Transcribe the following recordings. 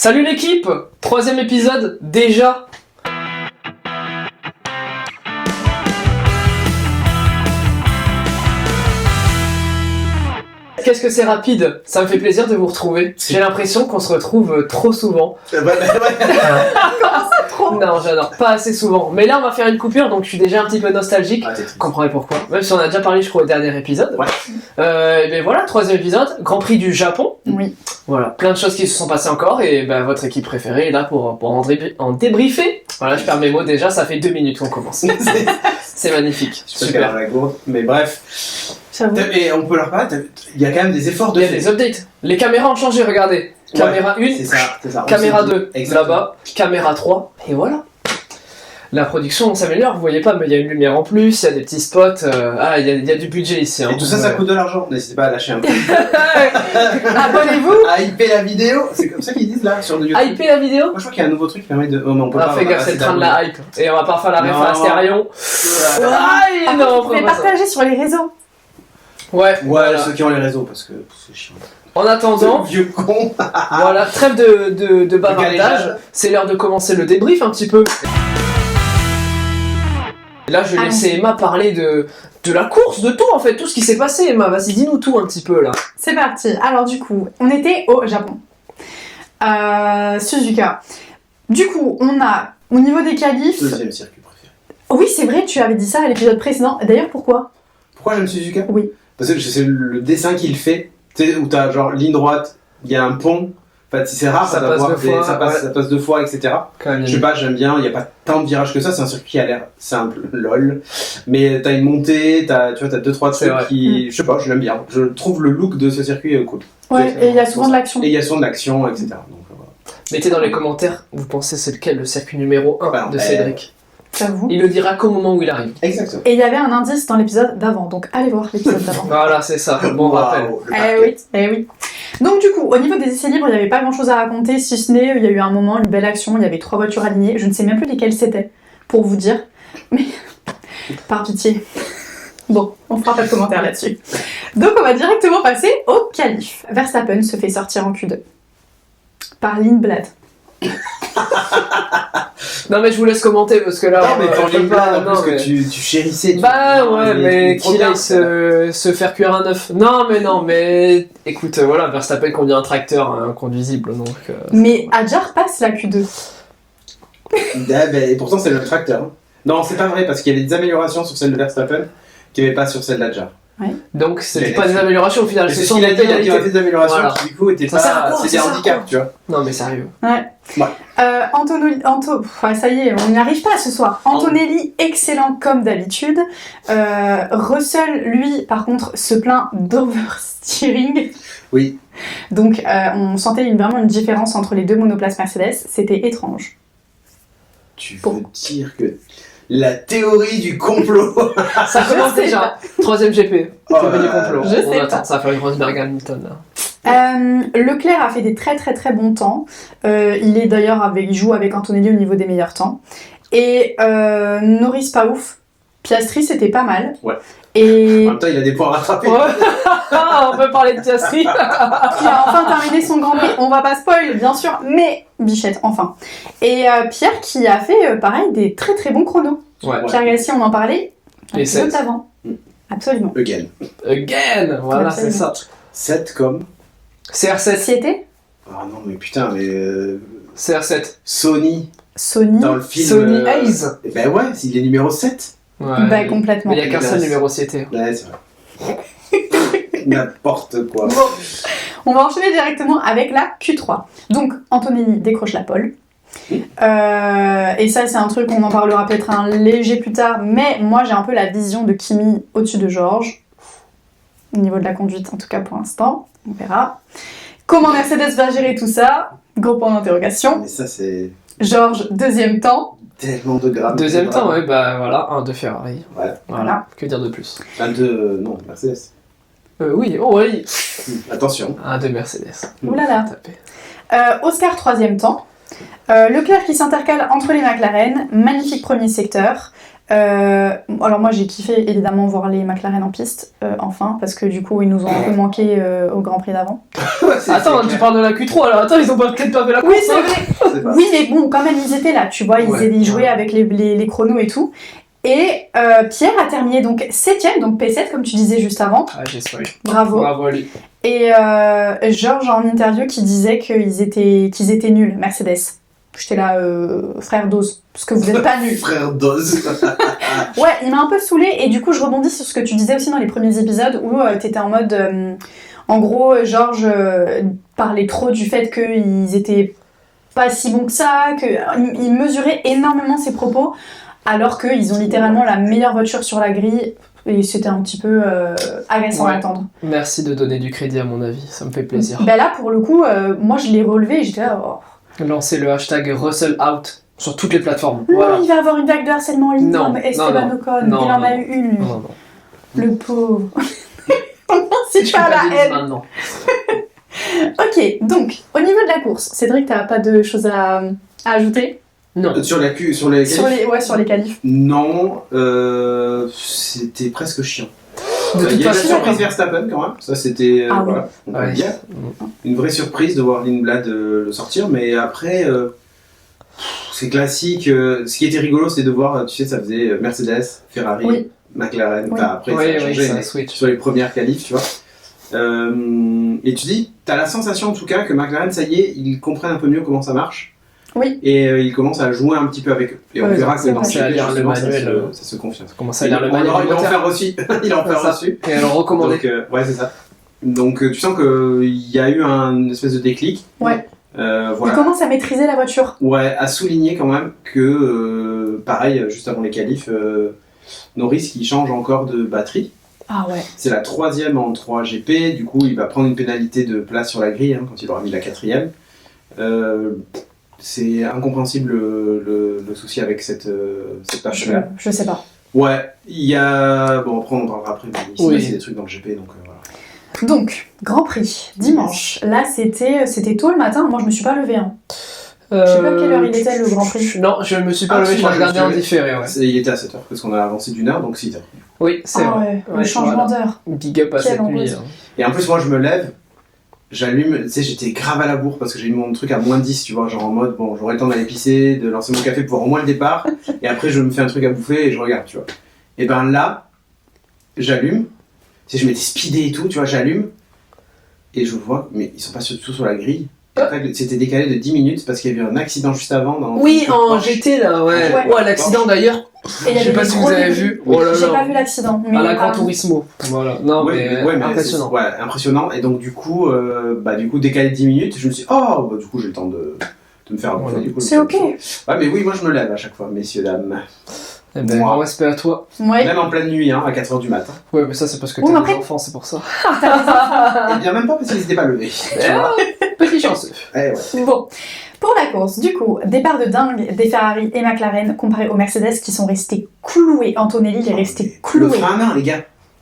Salut l'équipe, 3e épisode déjà. Qu'est-ce que c'est rapide, ça me fait plaisir de vous retrouver. J'ai l'impression qu'on se retrouve trop souvent. Comment ça trop? Non, j'adore, pas assez souvent. Mais là on va faire une coupure, donc je suis déjà un petit peu nostalgique. Vous comprenez pourquoi. Même si on a déjà parlé, je crois, au dernier épiside. Ouais. Et ben voilà, 3e épisode, Grand Prix du Japon. Oui. Voilà, plein de choses qui se sont passées encore, et ben votre équipe préférée est là pour en débriefer. Voilà, je perds mes mots déjà, ça fait 2 minutes qu'on commence. C'est magnifique, super. La gourde. Mais bref, Ça va. et on peut leur parler, il y a quand même des efforts de Il y a des updates. Les caméras ont changé, regardez. Caméra 1, c'est ça. caméra 2, Exactement. là-bas, caméra 3, et voilà. La production s'améliore, vous voyez pas, mais il y a une lumière en plus, il y a des petits spots, il y a du budget ici. Hein, Et tout ça, ça coûte de l'argent. N'hésitez pas à lâcher un peu. Abonnez-vous. À hyper la vidéo. C'est comme ça qu'ils disent là sur YouTube. Hyper la vidéo. Moi je crois qu'il y a un nouveau truc qui permet de. Oh, mais on peut Ah, pas. fais gaffe, c'est le train de la hype. Et on va pas faire la ref à Astérion. Voilà. Non, on Vous pouvez fera pas ça. partager sur les réseaux. Ouais, Ouais, voilà. ceux qui ont les réseaux parce que c'est chiant. En attendant, Vieux con. voilà, trêve de bavardage. galéjade. C'est l'heure de commencer le débrief un petit peu. Et là, je vais laisser Emma parler de la course, de tout en fait, tout ce qui s'est passé. Emma, vas-y, dis-nous tout un petit peu là. C'est parti. Alors du coup, on était au Japon. Suzuka. Du coup, on a, au niveau des qualifs... Deuxième circuit préféré. Oui, c'est vrai, tu avais dit ça à l'épisode précédent. D'ailleurs, pourquoi? Pourquoi j'aime Suzuka? Oui. Parce que c'est le dessin qu'il fait, tu sais, où t'as genre ligne droite, il y a un pont. Enfin, c'est rare Ça d'avoir passe deux fois, ça passe 2 fois, etc. Je sais pas, j'aime bien, il n'y a pas tant de virages que ça, c'est un circuit qui a l'air simple, lol. Mais t'as une montée, tu vois, t'as 2-3 C'est vrai. trucs qui. Je sais pas, je l'aime bien. Je trouve le look de ce circuit cool. Ouais, et il y a souvent de l'action. Et il y a souvent de l'action, etc. Donc voilà. Mettez dans les commentaires, vous pensez c'est lequel le circuit numéro 1 Bah, de Cédric. J'avoue. Il le dira qu'au moment où il arrive. Exactement. Et il y avait un indice dans l'épisode d'avant, donc allez voir l'épisode d'avant. Voilà, c'est ça, bon rappel. Waouh, le Eh parquet. oui, eh oui. Donc du coup, au niveau des essais libres, il n'y avait pas grand chose à raconter, si ce n'est, il y a eu un moment, une belle action, il y avait 3 voitures alignées, je ne sais même plus lesquelles c'était, pour vous dire, mais par pitié. Bon, on fera pas de commentaires là-dessus. Donc on va directement passer au qualif. Verstappen se fait sortir en Q2 par Lindblad. Non mais je vous laisse commenter parce que là... Non, mais pour je peux les pas, blagues, non, en plus mais- que tu chérissais. Bah non, ouais, il mais est trop qu'il bien, aille se faire cuire un œuf. Non mais écoute, voilà, Verstappen conduit un tracteur inconduisible, donc... Mais Adjar passe la Q2. Et pourtant, c'est le tracteur. Hein. Non, c'est pas vrai, parce qu'il y avait des améliorations sur celle de Verstappen qu'il n'y avait pas sur celle d'Adjar. Donc c'était Mais pas des améliorations au final, C'est c'est ce son qu'il a dit, il y égalité. avait des améliorations Voilà. qui, du coup, étaient Ça sert à pas. quoi, C'est ça des sert à handicaps, quoi tu vois. Non mais sérieux. Ça y est, on n'y arrive pas ce soir. Antonelli, excellent comme d'habitude. Russell, lui, par contre, se plaint d'oversteering. Oui. Donc, on sentait vraiment une différence entre les deux monoplaces Mercedes. C'était étrange. Tu veux Bon. dire que la théorie du complot. Ça commence sais déjà. 3ème GP. Oh, Théorie du complot. je On sais attend, pas. ça va faire une Rosberg Hamilton là. Leclerc a fait des très très très bons temps. Il joue avec Antonelli au niveau des meilleurs temps. Et Norris pas ouf. Piastri c'était pas mal. Ouais. Et En même temps, il a des points à rattraper. On peut parler de Piastri. qui a enfin terminé son Grand Prix. On va pas spoil, bien sûr, mais Bichette, enfin. Et Pierre qui a fait, pareil, des très très bons chronos. Ouais. Pierre Gassi, on en parlait Les l'épisode 7. d'avant. Mm. Absolument. Again. Again. Voilà, c'est ça. 7 comme. CR7. Société, Ah non, mais putain, mais. CR7. Sony, Sony, dans le film. Sony Hayes. Eh ben ouais, il est numéro 7. Ouais. bah complètement. Mais il n'y a qu'un seul numéro cité. Ouais, c'est vrai. N'importe quoi. Bon, on va enchaîner directement avec la Q3. Donc, Antonelli décroche la pole. Et ça, c'est un truc, on en parlera peut-être un léger plus tard, mais moi, j'ai un peu la vision de Kimi au-dessus de Georges. Au niveau de la conduite, en tout cas pour l'instant. On verra. Comment Mercedes va gérer tout ça? Gros point d'interrogation. Mais ça, c'est Georges, deuxième temps. tellement de grammes. Deuxième temps, ouais, bah voilà, un de Ferrari. Ouais. Voilà, que dire de plus? Un de. Non, Mercedes. Oui, oh oui. Attention. Un de Mercedes. Ouh là là. Tapé. Oscar, troisième temps. Leclerc qui s'intercale entre les McLaren. Magnifique premier secteur. Alors moi j'ai kiffé évidemment voir les McLaren en piste, enfin, parce que du coup ils nous ont un peu manqué au Grand Prix d'avant. Attends, tu parles de la Q3 alors, attends, ils ont peut-être pas fait la course. Oui, c'est vrai. Oui, mais bon, quand même ils étaient là, tu vois, ils jouaient avec les chronos et tout. Et Pierre a terminé donc 7ème, donc P7 comme tu disais juste avant. Ah, j'ai spoil. Bravo. Bravo à lui. Et Georges en interview qui disait qu'ils étaient nuls, Mercedes. J'étais là, frère Dose, parce que vous êtes pas nuls. Frère Dose. Ouais, il m'a un peu saoulée, et du coup je rebondis sur ce que tu disais aussi dans les premiers épisodes où t'étais en mode, en gros, Georges parlait trop du fait qu'ils étaient pas si bons que ça, qu'il mesurait énormément ses propos, alors qu'ils ont littéralement la meilleure voiture sur la grille, et c'était un petit peu agaçant à entendre. Merci de donner du crédit à mon avis, ça me fait plaisir. Ben là, pour le coup, moi je l'ai relevé et j'étais là, oh. Lancer le hashtag Russell Out sur toutes les plateformes. Non, Voilà. il va avoir une vague de harcèlement en ligne Non, comme Esteban Ocon. Il en a eu une, lui. Non. Le pauvre. C'est pas la haine. Maintenant. Ok, donc, au niveau de la course, Cédric, t'as pas de choses à ajouter? Non. Sur les Sur les qualifs. Non, c'était presque chiant. De toute Il y a la façon, surprise Verstappen quand même, ça c'était Ah oui. voilà, on peut Ouais. le dire. Une vraie surprise de voir Lindblad le sortir, mais après c'est classique. Ce qui était rigolo, c'est de voir, tu sais, ça faisait Mercedes, Ferrari, Oui. McLaren. Oui. Enfin, après Oui, ça a changé ça mais switch. sur les premières qualifs, tu vois. Et tu dis, t'as la sensation en tout cas que McLaren, ça y est, ils comprennent un peu mieux comment ça marche. Oui. Et ils commencent à jouer un petit peu avec eux. Et on Ouais, verra ils que ont dans commencé à GP, lire le justement, manuel, ça se confirme. Commence à lire le manuel. Il va en faire aussi. Il en faire reçu. Et alors recommandé. Donc, ouais, c'est ça. Donc, tu sens qu'il y a eu une espèce de déclic. Ouais. Voilà. Il commence à maîtriser la voiture. Ouais, à souligner quand même que, pareil, juste avant les qualifs, Norris qui change encore de batterie. Ah ouais. C'est la 3e en 3 GP. Du coup, il va prendre une pénalité de place sur la grille quand il aura mis la 4e. C'est incompréhensible le souci avec cette tâche-là. Je sais pas. Ouais, il y a. Bon, après, on en parlera après, mais ici, Oui. c'est des trucs dans le GP, donc voilà. Donc, Grand Prix, dimanche. Là, c'était tôt le matin. Moi, je me suis pas levée. Hein. Je sais pas quelle heure il était, le Grand Prix. Non, je me suis pas Ah, levé, si, je moi, l'ai je me regardé suis en levé. différé. Ouais. Il était à 7h, parce qu'on a avancé d'une heure, donc 6h. Oui, c'est Ah vrai. ouais, le Ouais, changement voilà. d'heure. Big up à Quelle cette nuit. angoisse. hein. Et en plus, moi, je me lève, j'allume, tu sais, j'étais grave à la bourre parce que j'ai mis mon truc à moins 10, tu vois, genre en mode, bon, j'aurai le temps d'aller pisser, de lancer mon café pour voir au moins le départ, et après, je me fais un truc à bouffer et je regarde, tu vois. Et ben là, j'allume, tu sais, je m'étais speedé et tout, tu vois, j'allume, et je vois, mais ils sont pas du tout sur la grille. Et après, c'était décalé de 10 minutes parce qu'il y a eu un accident juste avant. Dans Oui, le en Porsche. GT là, ouais. Ouais. Ouais, l'accident d'ailleurs. Et il y Je sais avait pas des si gros vous avez débris. vu. Oh là J'ai pas là. vu l'accident. Mais À la Gran Turismo. Voilà. Non, mais Ouais, mais impressionnant. ouais, impressionnant. Et donc, du coup, décalé de 10 minutes, je me suis dit, oh, bah, du coup, j'ai le temps de me faire bouffer. Voilà. Du coup, C'est ok. Ouais, mais oui, moi, je me lève à chaque fois, messieurs, dames. Eh ben, Moi. grand respect à toi. Ouais. Même en pleine nuit, à 4h du matin. Ouais, mais ça, c'est parce que Oui, t'as mais des après- enfants, c'est pour ça. Et bien, même pas parce qu'ils n'étaient pas levés. Tu vois. Petit chanceux. Eh ouais. Bon, pour la course, du coup, départ de dingue des Ferrari et McLaren comparé aux Mercedes qui sont restés cloués. Antonelli est resté Le cloué. frein à main, les gars.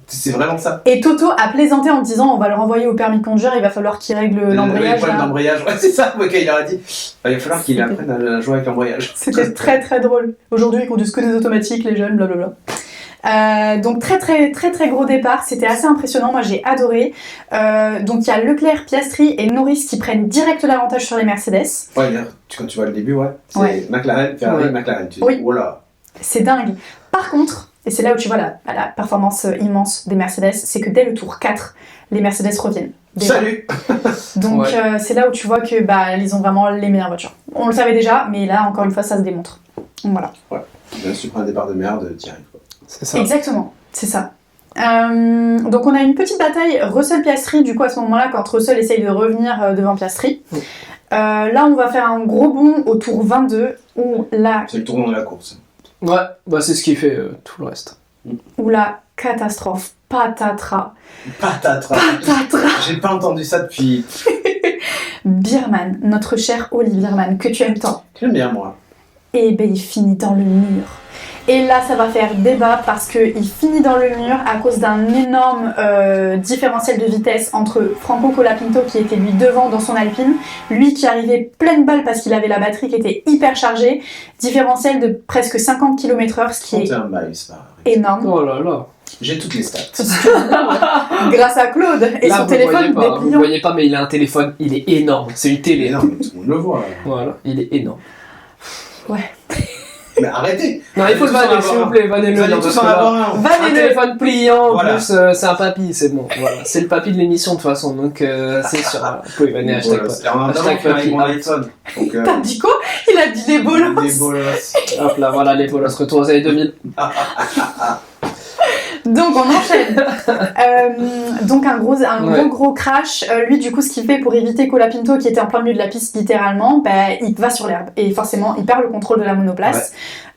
C'est vraiment ça. Et Toto a plaisanté en disant on va le renvoyer au permis de conduire, il va falloir qu'il règle Le l'embrayage. problème là. d'embrayage, ouais, c'est ça. Ouais, il leur a dit, il va falloir qu'il apprenne à jouer avec l'embrayage. C'était très très drôle. Aujourd'hui, ils conduisent que des automatiques, les jeunes, blablabla. Donc très très très très gros départ, c'était assez impressionnant, moi j'ai adoré. Donc il y a Leclerc, Piastri et Norris qui prennent direct l'avantage sur les Mercedes. Ouais, d'ailleurs, quand tu vois le début, ouais, c'est Ouais. McLaren, Ferrari, Ouais. McLaren. Tu dis, Oui. voilà. C'est dingue. Par contre, et c'est là où tu vois la performance immense des Mercedes, c'est que dès le tour 4, les Mercedes reviennent. Déjà. Salut. Donc Ouais. c'est là où tu vois que ils ont vraiment les meilleures voitures. On le savait déjà, mais là encore une fois ça se démontre. Donc voilà. Bien, si tu prends un départ de merde, t'y arrives. C'est ça. Exactement, c'est ça. Donc on a une petite bataille Russell-Piastri du coup à ce moment-là quand Russell essaye de revenir devant Piastri. Oui. Là on va faire un gros bond au tour 22 où la C'est le tournant de la course. Ouais, bah c'est ce qui fait tout le reste. catastrophe, patatras, Patatras. J'ai pas entendu ça depuis. Birman, notre cher Oli Birman que tu aimes tant. J'aime bien, moi. Et ben il finit dans le mur. Et là, ça va faire débat parce qu'il finit dans le mur à cause d'un énorme différentiel de vitesse entre Franco Colapinto qui était lui devant dans son Alpine, lui qui arrivait pleine balle parce qu'il avait la batterie qui était hyper chargée, différentiel de presque 50 km/h, ce qui est 31 miles par heure. énorme. Oh là là. J'ai toutes les stats. Grâce à Claude et Là, son vous téléphone voyez pas, vous dépliant. voyez pas, mais il a un téléphone, il est énorme. C'est une télé. Non, mais tout le monde le voit. Voilà, il est énorme. Mais arrêtez. Non, il faut le vanner, s'il vous plaît, vannez-le. Vous allez non, tous parce en que là, avoir un. un Vannez-le. téléphone pliant, en Voilà. plus, c'est un papy, c'est bon. Voilà. C'est le papy de l'émission, de toute façon, donc c'est sûr. Voilà. Vous pouvez vanner hashtag Voilà, pas. c'est un Hashtag avec papy. mon iPhone. Donc, T'as dit quoi? Il a dit des bolos. des bolos. Hop là, voilà, les polos, retour aux années 2000. Donc on enchaîne. Donc un Ouais. gros crash. Lui du coup ce qu'il fait pour éviter Colapinto qui était en plein milieu de la piste littéralement, il va sur l'herbe et forcément il perd le contrôle de la monoplace.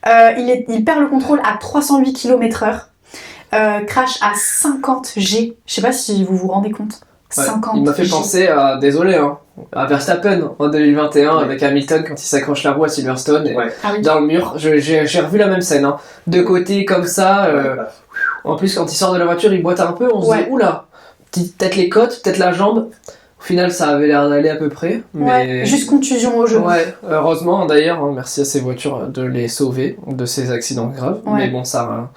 Il perd le contrôle à 308 km/h. Crash à 50 G. Je sais pas si vous vous rendez compte. Ouais. 50 Il m'a fait G. penser à, désolé, hein, à Verstappen en 2021 Ouais. avec Hamilton quand il s'accroche la roue à Silverstone et Ouais. Ah oui. dans le mur. J'ai revu la même scène, hein. De côté comme ça. En plus, quand il sort de la voiture, il boite un peu. On se Ouais. dit, oula, peut-être les côtes, peut-être la jambe. Au final, ça avait l'air d'aller à peu près. Ouais, Mais... juste contusion au genou. Ouais, heureusement d'ailleurs, hein, merci à ces voitures de les sauver de ces accidents graves. Ouais. Mais bon, ça,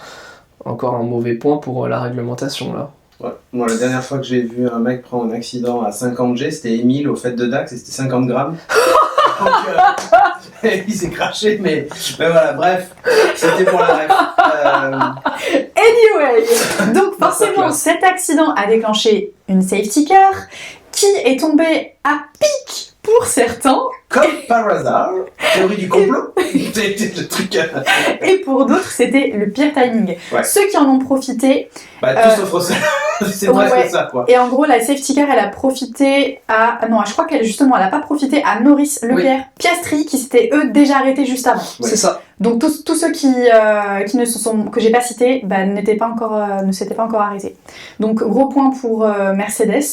encore un mauvais point pour la réglementation là. Ouais. Moi, la dernière fois que j'ai vu un mec prendre un accident à 50 G, c'était Émile au Fête de Dax et c'était 50 grammes. Donc, il s'est craché, mais voilà, bref, c'était pour la ref. Anyway, donc Dans sa forcément classe. cet accident a déclenché une safety car qui est tombée à pic pour certains Comme par hasard, théorie du complot, c'était le truc. et pour d'autres c'était le pire timing. Ouais. Ceux qui en ont profité, Bah, tout sauf ça. C'est presque Ouais. ça, quoi. et en gros la safety car elle a profité à... Non, je crois qu'elle justement elle a pas profité à Norris, Leclerc, Piastri qui s'étaient eux déjà arrêtés juste avant. Ouais. C'est ça. Donc tous ceux qui ne se sont que j'ai pas cités bah, ne s'étaient pas encore arrêtés. Donc gros point pour Mercedes,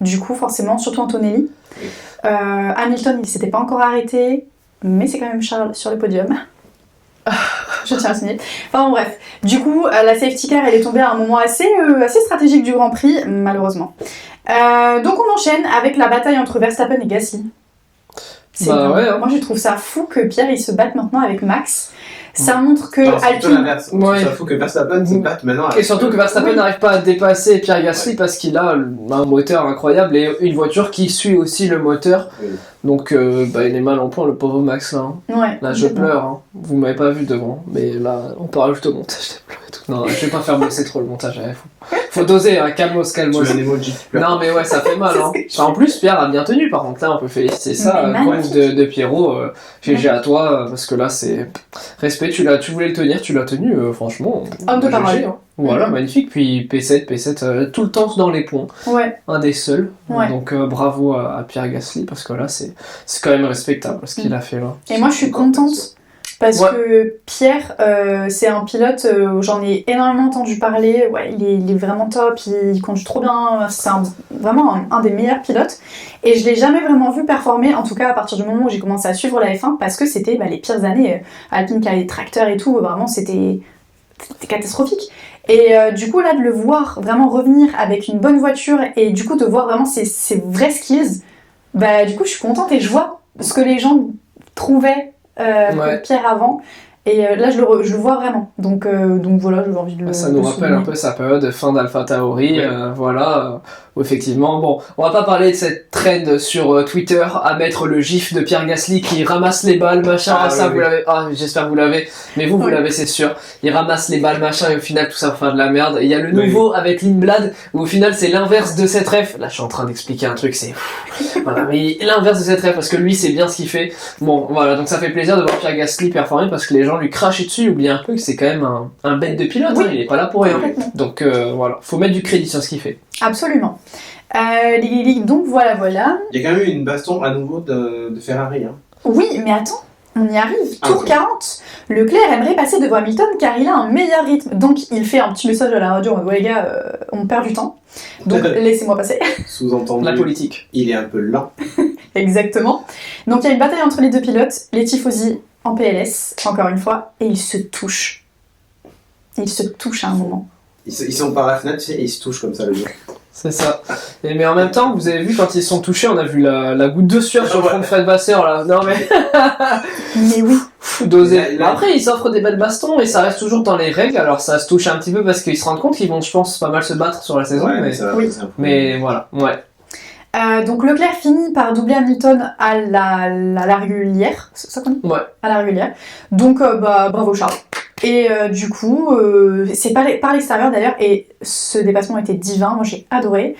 du coup forcément surtout Antonelli. Oui. Hamilton il s'était pas encore arrêté, mais c'est quand même Charles sur le podium. Je tiens à signer. Enfin bon, bref, du coup la safety car elle est tombée à un moment assez stratégique du Grand Prix malheureusement. Donc on enchaîne avec la bataille entre Verstappen et Gasly. C'est Bah dingue. ouais, hein. Moi je trouve ça fou que Pierre il se batte maintenant avec Max. Ça montre que Non, c'est plutôt Alpine. l'inverse. Ouais. Ça fout que Verstappen se batte maintenant. Et surtout que Verstappen Oui. n'arrive pas à dépasser Pierre Gasly parce qu'il a un moteur incroyable et une voiture qui suit aussi le moteur. Oui. Donc il est mal en point le pauvre Max là. Hein. Ouais. Là je pleure, hein. Vous m'avez pas vu devant, mais là on peut rajouter au montage, j'ai pleuré tout. Non, je vais pas faire bosser trop le montage, faut doser, hein. Calmos. Tu veux un emoji qui pleure. Non mais ouais, ça fait mal. C'est ce Hein. que je Enfin, en plus, Pierre a bien tenu, par contre, là on peut féliciter ça. Mais Coin magnifique. de Pierrot, GG à toi, parce que là c'est. Respect, tu voulais le tenir, tu l'as tenu, franchement. Homme de GG, parole. hein. Voilà, magnifique. Puis P7, tout le temps dans les points. Ouais. Un des seuls. Ouais. Donc bravo à Pierre Gasly, parce que là c'est quand même respectable ce qu'il a fait là. Et moi je suis contente parce Ouais. que Pierre c'est un pilote, j'en ai énormément entendu parler. Ouais, il est vraiment top, il conduit trop bien. C'est vraiment un des meilleurs pilotes. Et je l'ai jamais vraiment vu performer, en tout cas à partir du moment où j'ai commencé à suivre la F1 parce que c'était les pires années. Alpine qui a les tracteurs et tout, vraiment c'était catastrophique. Et du coup là de le voir vraiment revenir avec une bonne voiture et du coup de voir vraiment ses vrais skills, bah du coup je suis contente et je vois ce que les gens trouvaient Ouais. Pierre avant. Et là je le vois vraiment. Donc voilà, j'avais envie de le Ça nous de rappelle souligner. un peu sa période de fin d'Alpha Tauri, Ouais. voilà, où effectivement, bon, on va pas parler de cette trend sur Twitter à mettre le gif de Pierre Gasly qui ramasse les balles, machin, Ah, ça oui, vous oui. l'avez, j'espère que vous l'avez, mais vous Ouais. l'avez c'est sûr, il ramasse les balles, machin, et au final tout ça va faire de la merde, et il y a le Oui. nouveau avec Lindblad, où au final c'est l'inverse de cette ref, là je suis en train d'expliquer un truc, c'est voilà, mais l'inverse de cette ref, parce que lui c'est bien ce qu'il fait, bon voilà, donc ça fait plaisir de voir Pierre Gasly performer, parce que les gens lui crachent dessus, il oublie un peu que c'est quand même un bête de pilote, Oui. hein, il est pas là pour rien. Complètement. Donc voilà, faut mettre du crédit sur ce qu'il fait. Absolument. Donc voilà. Il y a quand même eu une baston à nouveau de Ferrari. Hein. Oui, mais attends, on y arrive. Ah, Tour ok. 40. Leclerc aimerait passer devant Hamilton car il a un meilleur rythme. Donc il fait un petit message à la radio en mode ouais les gars, on perd du temps. Donc laissez-moi passer. Sous-entendu, La politique. il est un peu lent. Exactement. Donc il y a une bataille entre les deux pilotes, les tifosi en PLS, encore une fois, et ils se touchent. Ils se touchent à un moment. Ils sont par la fenêtre, tu sais, et ils se touchent comme ça, le jour. C'est ça. Mais en même temps, vous avez vu quand ils sont touchés, on a vu la goutte de sueur sur le front de Fred Vasseur là. Non mais. Mais oui. Dosé. Après, ils s'offrent des belles bastons et ça reste toujours dans les règles. Alors ça se touche un petit peu parce qu'ils se rendent compte qu'ils vont, je pense, pas mal se battre sur la saison. Ouais, oui. Mais voilà, ouais. Donc Leclerc finit par doubler Hamilton à la régulière. C'est ça qu'on dit ? Ouais. À la régulière. Donc bravo Charles. Et du coup, c'est par l'extérieur d'ailleurs, et ce dépassement était divin, moi j'ai adoré.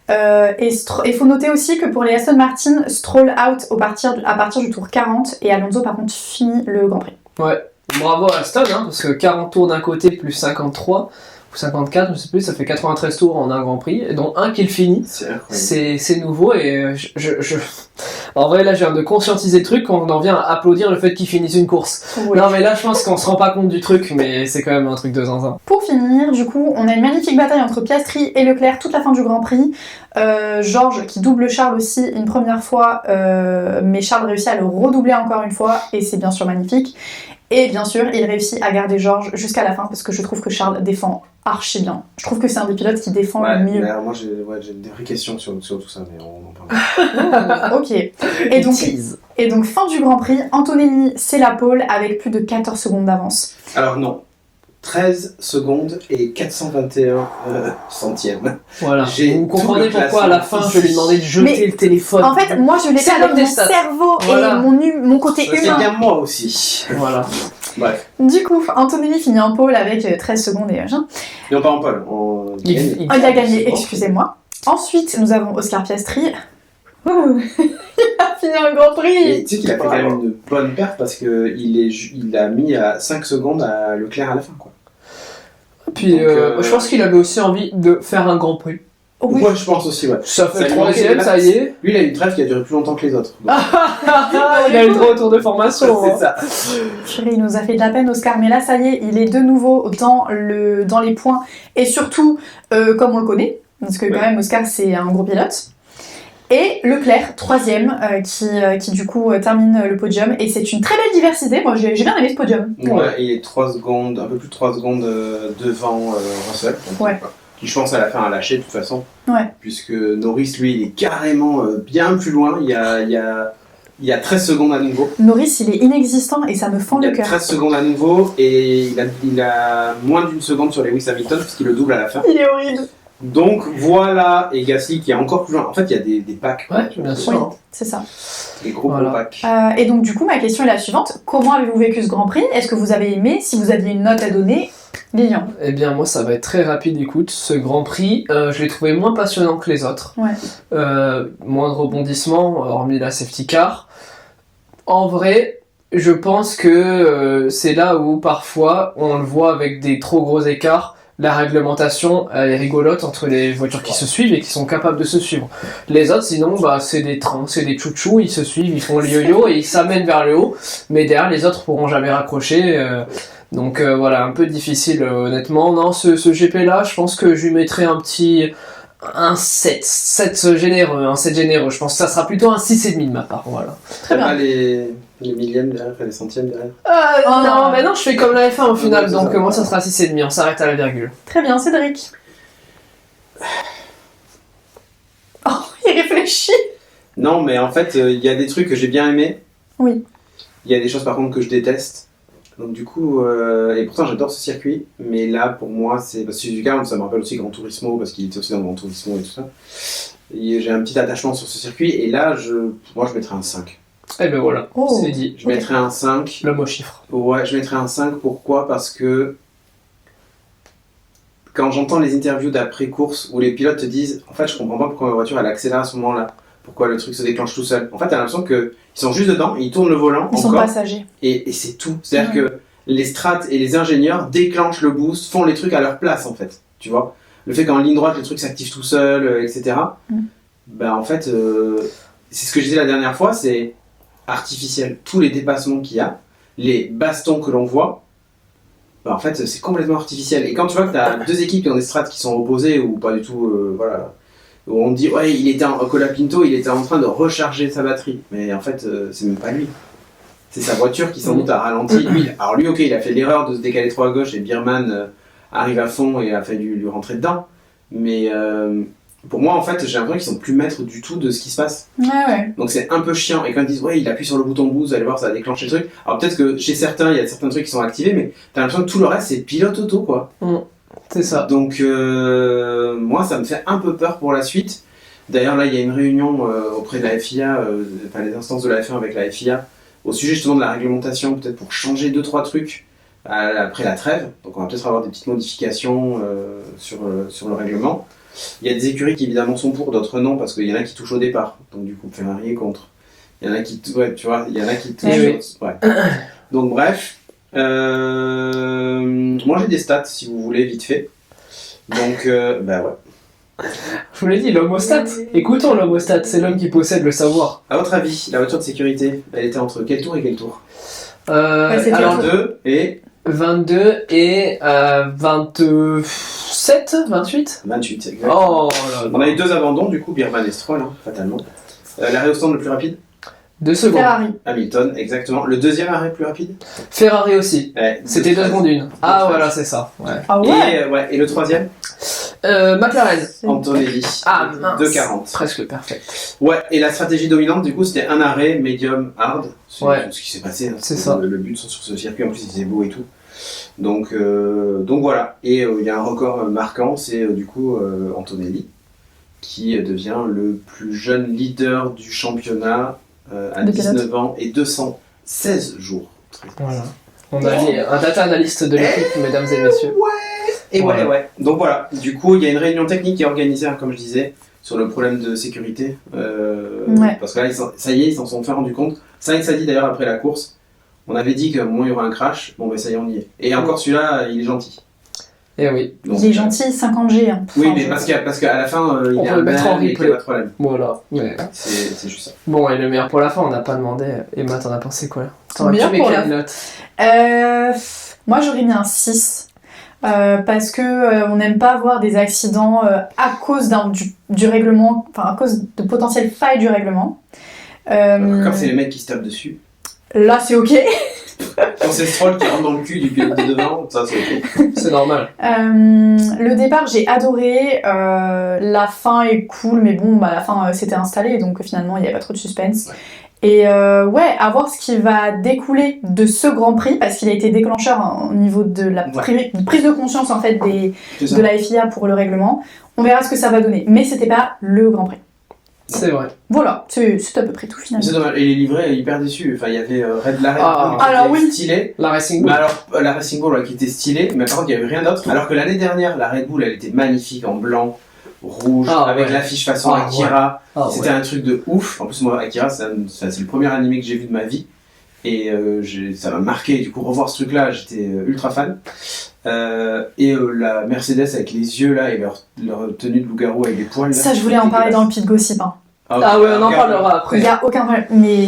Et il faut noter aussi que pour les Aston Martin, Stroll out à partir du tour 40, et Alonso par contre finit le Grand Prix. Ouais, bravo à Aston, hein, parce que 40 tours d'un côté plus 53, ou 54, je sais plus, ça fait 93 tours en un Grand Prix, dont un qu'il finit. C'est nouveau, et en vrai, là, je viens de conscientiser le truc, on en vient à applaudir le fait qu'ils finissent une course. Oui. Non, mais là, je pense qu'on se rend pas compte du truc, mais c'est quand même un truc de zinzin. Pour finir, du coup, on a une magnifique bataille entre Piastri et Leclerc toute la fin du Grand Prix. Georges qui double Charles aussi une première fois, mais Charles réussit à le redoubler encore une fois, et c'est bien sûr magnifique. Et bien sûr, il réussit à garder Georges jusqu'à la fin, parce que je trouve que Charles défend archi bien. Je trouve que c'est un des pilotes qui défend le mieux. Alors moi, j'ai des vraies questions sur tout ça, mais on en parle. Ok. Et donc, fin du Grand Prix, Antonelli, c'est la pole avec plus de 14 secondes d'avance. Alors non. 13 secondes et 421 centièmes. Voilà. Vous comprenez pourquoi à la fin je lui ai demandé de jeter le téléphone. En fait, moi je l'ai fait avec mon cerveau et mon côté humain. C'est bien moi aussi. Voilà. Bref. Du coup, Antonelli finit en pole avec 13 secondes et machin. Non, pas en pole. Il a gagné, excusez-moi. Ensuite, nous avons Oscar Piastri. Il a fini un Grand Prix. Et tu sais qu'il a fait quand même une bonne perte parce qu'il a mis à 5 secondes à Leclerc à la fin, quoi. Puis je pense qu'il avait aussi envie de faire un Grand Prix. Oui. Moi je pense aussi, ouais. Ça fait le troisième, ça y est. Lui il a une trêve qui a duré plus longtemps que les autres. Il a eu le droit au tour de formation. C'est ça. Chérie, il nous a fait de la peine Oscar, mais là ça y est, il est de nouveau dans les points. Et surtout, comme on le connaît, parce que quand même Oscar c'est un gros pilote. Et Leclerc, troisième, qui du coup termine le podium. Et c'est une très belle diversité. Moi, j'ai bien aimé ce podium. Ouais, il est 3 secondes, un peu plus de 3 secondes devant Russell. Ouais. Qui, je pense, à la fin a lâché de toute façon. Ouais. Puisque Norris, lui, il est carrément bien plus loin. Il y a 13 secondes à nouveau. Norris, il est inexistant et ça me fend le cœur. 13 secondes à nouveau et il a moins d'une seconde sur Lewis Hamilton puisqu'il le double à la fin. Il est horrible. Donc voilà, et Gasly qui est encore plus loin. En fait, il y a des packs. Ouais, bien sûr. Oui, c'est ça. Des gros packs. Et donc, du coup, ma question est la suivante. Comment avez-vous vécu ce Grand Prix ? Est-ce que vous avez aimé ? Si vous aviez une note à donner, Lilian ? Eh bien, moi, ça va être très rapide. Écoute, ce Grand Prix, je l'ai trouvé moins passionnant que les autres. Ouais. Moins de rebondissements, hormis la safety car. En vrai, je pense que c'est là où, parfois, on le voit avec des trop gros écarts. La réglementation elle est rigolote entre les voitures qui se suivent et qui sont capables de se suivre. Les autres, sinon, c'est des trains, c'est des chouchous, ils se suivent, ils font le yo-yo et ils s'amènent vers le haut, mais derrière, les autres pourront jamais raccrocher. Donc voilà, un peu difficile, honnêtement. Non, ce GP-là, je pense que je lui mettrai un 7 généreux, un 7 généreux. Je pense que ça sera plutôt un 6,5 de ma part, voilà. Très bien. Pas les millièmes derrière, les centièmes derrière. Non, mais non, je fais comme la F1 au final, donc ça, moi ça sera 6,5, on s'arrête à la virgule. Très bien, Cédric. Oh, il réfléchit. Non, mais en fait, il y a des trucs que j'ai bien aimés. Oui. Il y a des choses par contre que je déteste. Donc du coup, et pourtant j'adore ce circuit, mais là pour moi c'est... Parce que Suzuka, ça me rappelle aussi Gran Turismo, parce qu'il était aussi dans Gran Turismo et tout ça. Et j'ai un petit attachement sur ce circuit, et là, moi je mettrais un 5. Eh ben voilà, c'est dit. Je mettrais un 5. Le mot chiffre. Ouais, je mettrais un 5. Pourquoi ? Parce que quand j'entends les interviews d'après-course où les pilotes te disent « En fait, je comprends pas pourquoi ma voiture elle accélère à ce moment-là. Pourquoi le truc se déclenche tout seul. » En fait, t'as l'impression qu'ils sont juste dedans, ils tournent le volant Ils sont passagers. Et c'est tout. C'est-à-dire que les strats et les ingénieurs déclenchent le boost, font les trucs à leur place en fait. Tu vois ? Le fait qu'en ligne droite, le truc s'active tout seul, etc. Ben en fait, c'est ce que je disais la dernière fois, c'est artificiel. Tous les dépassements qu'il y a, les bastons que l'on voit, ben en fait, c'est complètement artificiel. Et quand tu vois que tu as deux équipes qui ont des strats qui sont opposées ou pas du tout, voilà, où on dit ouais, Colapinto, il était en train de recharger sa batterie, mais en fait, c'est même pas lui. C'est sa voiture qui sans doute a ralenti. Lui, alors lui, ok, il a fait l'erreur de se décaler trop à gauche et Biermann arrive à fond et a fallu lui rentrer dedans. Mais pour moi, en fait, j'ai l'impression qu'ils sont plus maîtres du tout de ce qui se passe. Ouais. Donc c'est un peu chiant. Et quand ils disent, ouais, il appuie sur le bouton boost, vous allez voir, ça va déclencher le truc. Alors peut-être que chez certains, il y a certains trucs qui sont activés, mais t'as l'impression que tout le reste, c'est pilote auto, quoi. C'est ça. Donc moi, ça me fait un peu peur pour la suite. D'ailleurs, là, il y a une réunion auprès de la FIA, enfin les instances de la F1 avec la FIA, au sujet justement de la réglementation, peut-être pour changer 2-3 trucs après la trêve. Donc on va peut-être avoir des petites modifications sur le règlement. Il y a des écuries qui évidemment sont pour, d'autres non, parce qu'il y en a qui touchent au départ. Donc du coup, Ferrari est contre. Il y en a qui, ouais, tu vois, il y en a qui touchent. Oui. Ouais. Donc bref, moi j'ai des stats si vous voulez vite fait. Donc bah ouais. Je vous l'ai dit, l'homme au stat. Écoutons l'homme au stat, c'est l'homme qui possède le savoir. À votre avis, la voiture de sécurité, elle était entre quel tour et quel tour? c'était Alors, 2 et 22 et 27, 28. 28, c'est exact. Oh là là. On a eu 2 abandons, du coup, Birman et Stroll, hein, fatalement. L'arrêt au stand le plus rapide? 2 secondes. Ferrari. Hamilton, exactement. Le deuxième arrêt plus rapide? Ferrari aussi. Ouais, C'était 2 secondes 1. Ah voilà, c'est ça. Ouais. Ah ouais. Et le troisième? McLaren. Antonelli. Ah mince. 2,40. Presque perfect. Ouais, et la stratégie dominante, du coup, c'était un arrêt, medium, hard. C'est Ouais. tout ce qui s'est passé. Hein. C'est ça. Le but sur ce circuit, en plus, il faisait beau et tout. Donc voilà. Et il y a un record marquant, c'est du coup Antonelli, qui devient le plus jeune leader du championnat à De 19 ans et 216 jours. Voilà. On a mis un data analyst de l'équipe, mesdames et messieurs. Et Voilà. ouais. Donc voilà, du coup, il y a une réunion technique qui est organisée, hein, comme je disais, sur le problème de sécurité. Ouais. Parce que là, ça y est, ils s'en sont fait rendu compte. Sainz a dit d'ailleurs après la course, on avait dit qu'à un moment il y aura un crash, bon ben ça y est, on y est. Et encore celui-là, il est gentil. Eh oui. Donc, Il est gentil, 50G. Hein. Oui, Enfin, mais parce qu'à la fin, il On y a peut un le mettre en ban et qu'il n'y replay. a pas de problème. Voilà. Ouais. C'est juste ça. Bon, et le meilleur pour la fin, on n'a pas demandé. Emma, t'en as pensé quoi? Le meilleur pour la quelle note? Moi j'aurais mis un 6. Parce que on n'aime pas voir des accidents à cause du règlement, enfin à cause de potentielles failles du règlement. Quand c'est les mecs qui se tapent dessus. Là c'est ok. Quand c'est Stroll qui rentre dans le cul du pilote de devant, ça c'est ok. C'est normal. Le départ j'ai adoré, la fin est cool, mais bon bah la fin c'était installé donc finalement il n'y avait pas trop de suspense. Ouais. Et ouais, à voir ce qui va découler de ce Grand Prix parce qu'il a été déclencheur au niveau de la prise de conscience en fait de la FIA pour le règlement. On verra ce que ça va donner, mais c'était pas le Grand Prix. C'est vrai. Voilà, c'est à peu près tout finalement. C'est dommage. Et les livrets hyper déçus. Enfin, il y avait la Red Ah. Bull qui Alors était oui. stylée. La Racing Mais Bull. alors, la Racing Bull qui était stylée, mais par contre, il n'y avait rien d'autre. Alors que l'année dernière, la Red Bull, elle était magnifique en blanc, rouge, avec ouais. l'affiche façon Ah, Akira. Ah, C'était ouais. un truc de ouf. En plus, moi, Akira, c'est le premier animé que j'ai vu de ma vie. Et ça m'a marqué. Du coup, revoir ce truc-là, j'étais ultra fan. La Mercedes avec les yeux là et leur tenue de loup-garou avec des poils. Là, Ça, je voulais en parler dans le pit gossip. Hein. Ah ouais, on en parlera Il après. n'y a aucun problème. Mais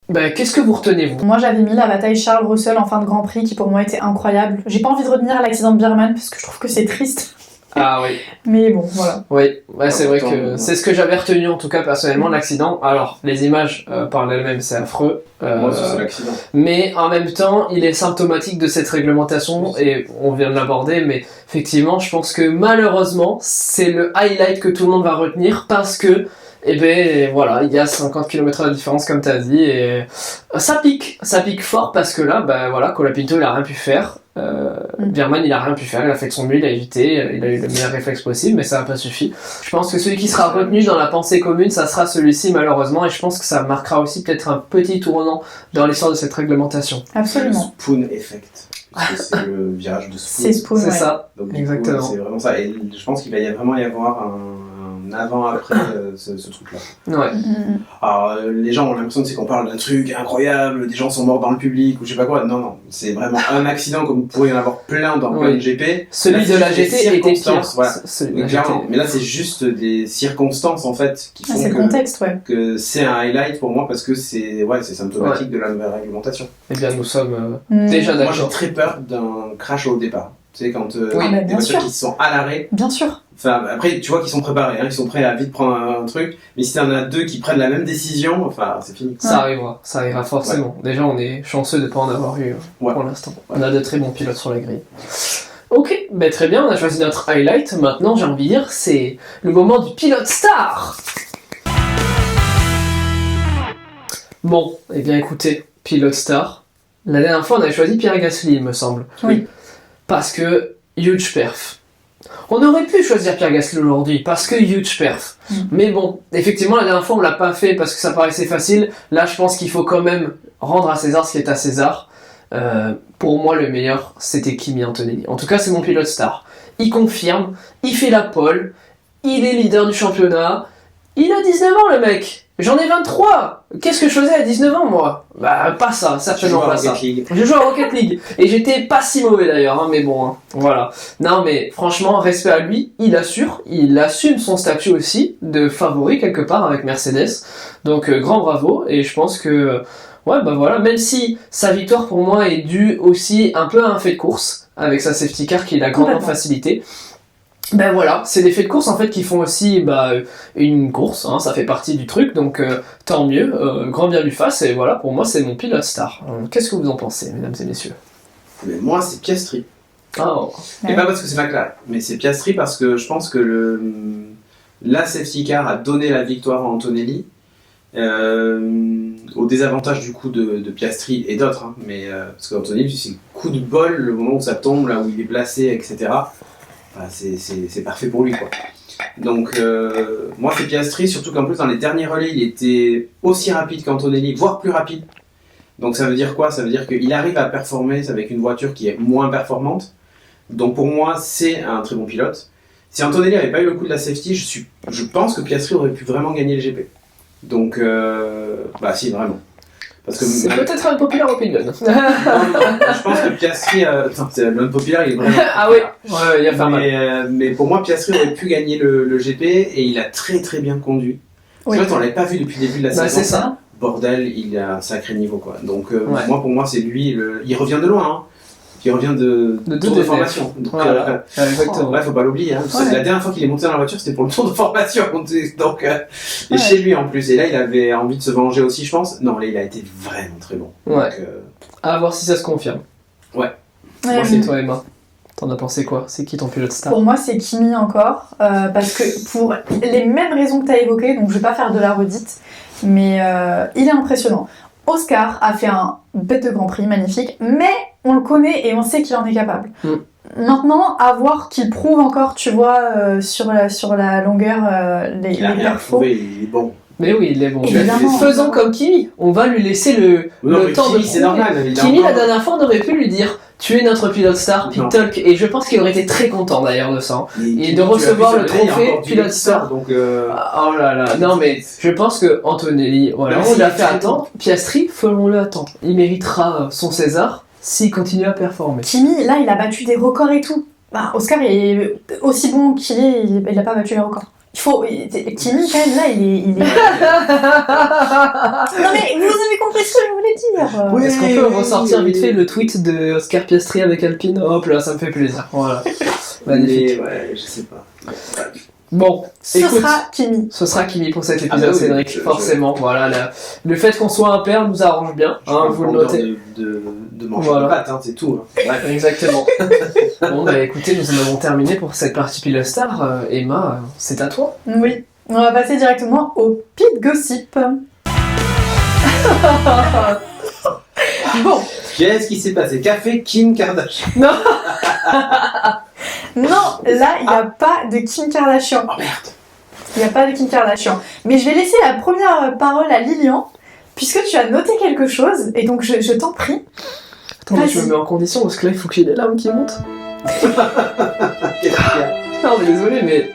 Bah, qu'est-ce que vous retenez, vous? moi, j'avais mis la bataille Charles Russell en fin de Grand Prix qui pour moi était incroyable. J'ai pas envie de retenir l'accident de Birman parce que je trouve que c'est triste. Ah oui. Mais bon, voilà. Oui, ouais, c'est vrai Pourtant, que c'est ce que j'avais retenu en tout cas personnellement, l'accident. Alors, les images par elles-mêmes, c'est affreux. Moi, c'est l'accident. Mais en même temps, il est symptomatique de cette réglementation et on vient de l'aborder, mais effectivement, je pense que malheureusement, c'est le highlight que tout le monde va retenir parce que, eh ben voilà, il y a 50 km de différence comme tu as dit et ça pique fort parce que là, ben voilà, Colapinto il a rien pu faire. Birman il a rien pu faire, il a fait de son mieux, il a évité, il a eu le meilleur réflexe possible, mais ça n'a pas suffi. Je pense que celui qui sera retenu dans la pensée commune, ça sera celui-ci malheureusement, et je pense que ça marquera aussi peut-être un petit tournant dans l'histoire de cette réglementation. Le Absolument. spoon effect. Parce que c'est le virage de spoon. C'est Spoon, C'est ouais. ça. Donc, du Exactement. coup, c'est vraiment ça. Et je pense qu'il va vraiment y avoir un avant-après ce truc-là. Ouais. Mm. Alors, les gens ont l'impression que c'est qu'on parle d'un truc incroyable, des gens sont morts dans le public ou je sais pas quoi. Non, c'est vraiment un accident comme vous pourriez en avoir plein dans Oui. le GP. Celui Là, de la c'est GT des était pire. circonstances, voilà. Celui de la Clairement. GT. Mais là, c'est juste des circonstances en fait qui Ah, font c'est le contexte, ouais. que c'est un highlight pour moi parce que c'est symptomatique de la nouvelle réglementation. Eh bien, nous sommes Mm. déjà Moi, j'ai d'accord. très peur d'un crash au départ. Tu sais, quand Ah, bah, des bien voitures sûr. qui sont à l'arrêt, Bien sûr. Enfin, après, tu vois qu'ils sont préparés, hein, ils sont prêts à vite prendre un truc, mais si t'en as deux qui prennent la même décision, enfin, c'est fini. Ça arrivera forcément. Déjà, on est chanceux de ne pas en avoir eu pour l'instant. On a de très bons pilotes sur la grille. Ok, ben très bien, on a choisi notre highlight. Maintenant, j'ai envie de dire, c'est le moment du pilote star. Bon, eh bien écoutez, pilote star. La dernière fois, on avait choisi Pierre Gasly, il me semble. Oui. Parce que huge perf. On aurait pu choisir Pierre Gasly aujourd'hui, parce que huge perf. Mais bon, effectivement, la dernière fois, on l'a pas fait parce que ça paraissait facile. Là, je pense qu'il faut quand même rendre à César ce qui est à César. Pour moi, le meilleur, c'était Kimi Antonelli. En tout cas, c'est mon pilote star. Il confirme, il fait la pole, il est leader du championnat. Il a 19 ans, le mec. J'en ai 23. Qu'est-ce que je faisais à 19 ans, moi? Bah, pas ça, certainement pas ça. Je joue à Rocket League. Et j'étais pas si mauvais d'ailleurs, hein, mais bon, hein, voilà. Non, mais franchement, respect à lui. Il assume son statut aussi de favori quelque part avec Mercedes. Donc, grand bravo. Et je pense que, ouais, bah voilà, même si sa victoire pour moi est due aussi un peu à un fait de course, avec sa safety car qui l'a grandement facilité. Ben voilà, c'est des faits de course en fait qui font aussi une course, hein, ça fait partie du truc, donc tant mieux, grand bien lui fasse, et voilà, pour moi c'est mon pilote star. Qu'est-ce que vous en pensez, mesdames et messieurs? Mais moi, c'est Piastri. Oh. Et pas parce que c'est McLaren, mais c'est Piastri parce que je pense que la safety car a donné la victoire à Antonelli, au désavantage du coup de Piastri et d'autres, hein, mais parce qu'Antonelli, c'est un coup de bol, le moment où ça tombe, là où il est placé, etc. Enfin, c'est parfait pour lui, quoi. Donc, moi, c'est Piastri, surtout qu'en plus, dans les derniers relais, il était aussi rapide qu'Antonelli, voire plus rapide. Donc, ça veut dire quoi? Ça veut dire qu'il arrive à performer avec une voiture qui est moins performante. Donc, pour moi, c'est un très bon pilote. Si Antonelli n'avait pas eu le coup de la safety, je pense que Piastri aurait pu vraiment gagner le GP. Donc, bah si, vraiment. Parce que c'est peut-être un populaire opinion. non, je pense que Piastri, c'est l'unpopulaire, il est vraiment. Ah oui, ouais, il a fait mal. Mais pour moi, Piastri aurait pu gagner le GP et il a très très bien conduit. Oui. En fait, on l'avait pas vu depuis le début de la saison. C'est ça. Bordel, il a un sacré niveau, quoi. Donc, moi, pour moi, c'est lui. Il revient de loin, hein. Il revient de tour de formation. Donc, voilà. Exactement. Ouais, faut pas l'oublier. Hein. Ouais. La dernière fois qu'il est monté dans la voiture, c'était pour le tour de formation. Donc, et chez lui en plus. Et là, il avait envie de se venger aussi, je pense. Non, là, il a été vraiment très bon. Ouais. Donc, À voir si ça se confirme. Ouais. Moi, c'est toi, Emma. T'en as pensé quoi? C'est qui ton pilote star? Pour moi, c'est Kimi encore, parce que pour les mêmes raisons que tu as évoquées, donc je vais pas faire de la redite, mais il est impressionnant. Oscar a fait un bête de Grand Prix magnifique, mais on le connaît et on sait qu'il en est capable. Maintenant, à voir qu'il prouve encore, tu vois, sur la longueur, les perfos. Il est bon. Mais oui, il est bon. Évidemment. Faisons comme Kimi. On va lui laisser le temps Kimi, de c'est prouver. normal. Kimi, la dernière fois, on aurait pu lui dire tu es notre pilote star, Pit Non. Talk, et je pense qu'il aurait été très content d'ailleurs de ça. hein. Et de recevoir le trophée pilote star. star. Donc, Oh là là, non mais je pense que Antonelli, voilà, Même on s'il l'a est fait très attendre. Piastri, faisons-le attendre. Il méritera son César s'il continue à performer. Kimi, là, il a battu des records et tout. Bah, Oscar est aussi bon qu'il est, il a pas battu les records. Kimi, quand même, là, il est... Non mais, vous avez compris ce que je voulais dire. Oui. Est-ce qu'on peut ressortir vite fait le tweet de Oscar Piastri avec Alpine? Hop là, ça me fait plaisir. Voilà. Magnifique. Mais, ouais, je sais pas. Bon, Ce écoute. sera Kimi. Ce sera Kimi pour cet Ah épisode, bah oui, Cédric, forcément. Voilà, le fait qu'on soit impair nous arrange bien, hein, vous le notez. De manger Voilà. des pâtes, hein, c'est tout. Hein. Ouais, exactement. Bon, bah écoutez, nous en avons terminé pour cette partie Pilote Star. Emma, c'est à toi. Oui. On va passer directement au pit gossip. Bon, Qu'est-ce qui s'est passé? Qu'a fait Kim Kardashian? non, là, il n'y a pas de Kim Kardashian. Oh merde! Il n'y a pas de Kim Kardashian. Mais je vais laisser la première parole à Lilian, puisque tu as noté quelque chose, et donc je t'en prie. Attends, Vas-y. je me mets en condition parce que là, il faut qu'il y ait des larmes qui montent. Qu'est-ce qu'il y a? Non, mais désolé, mais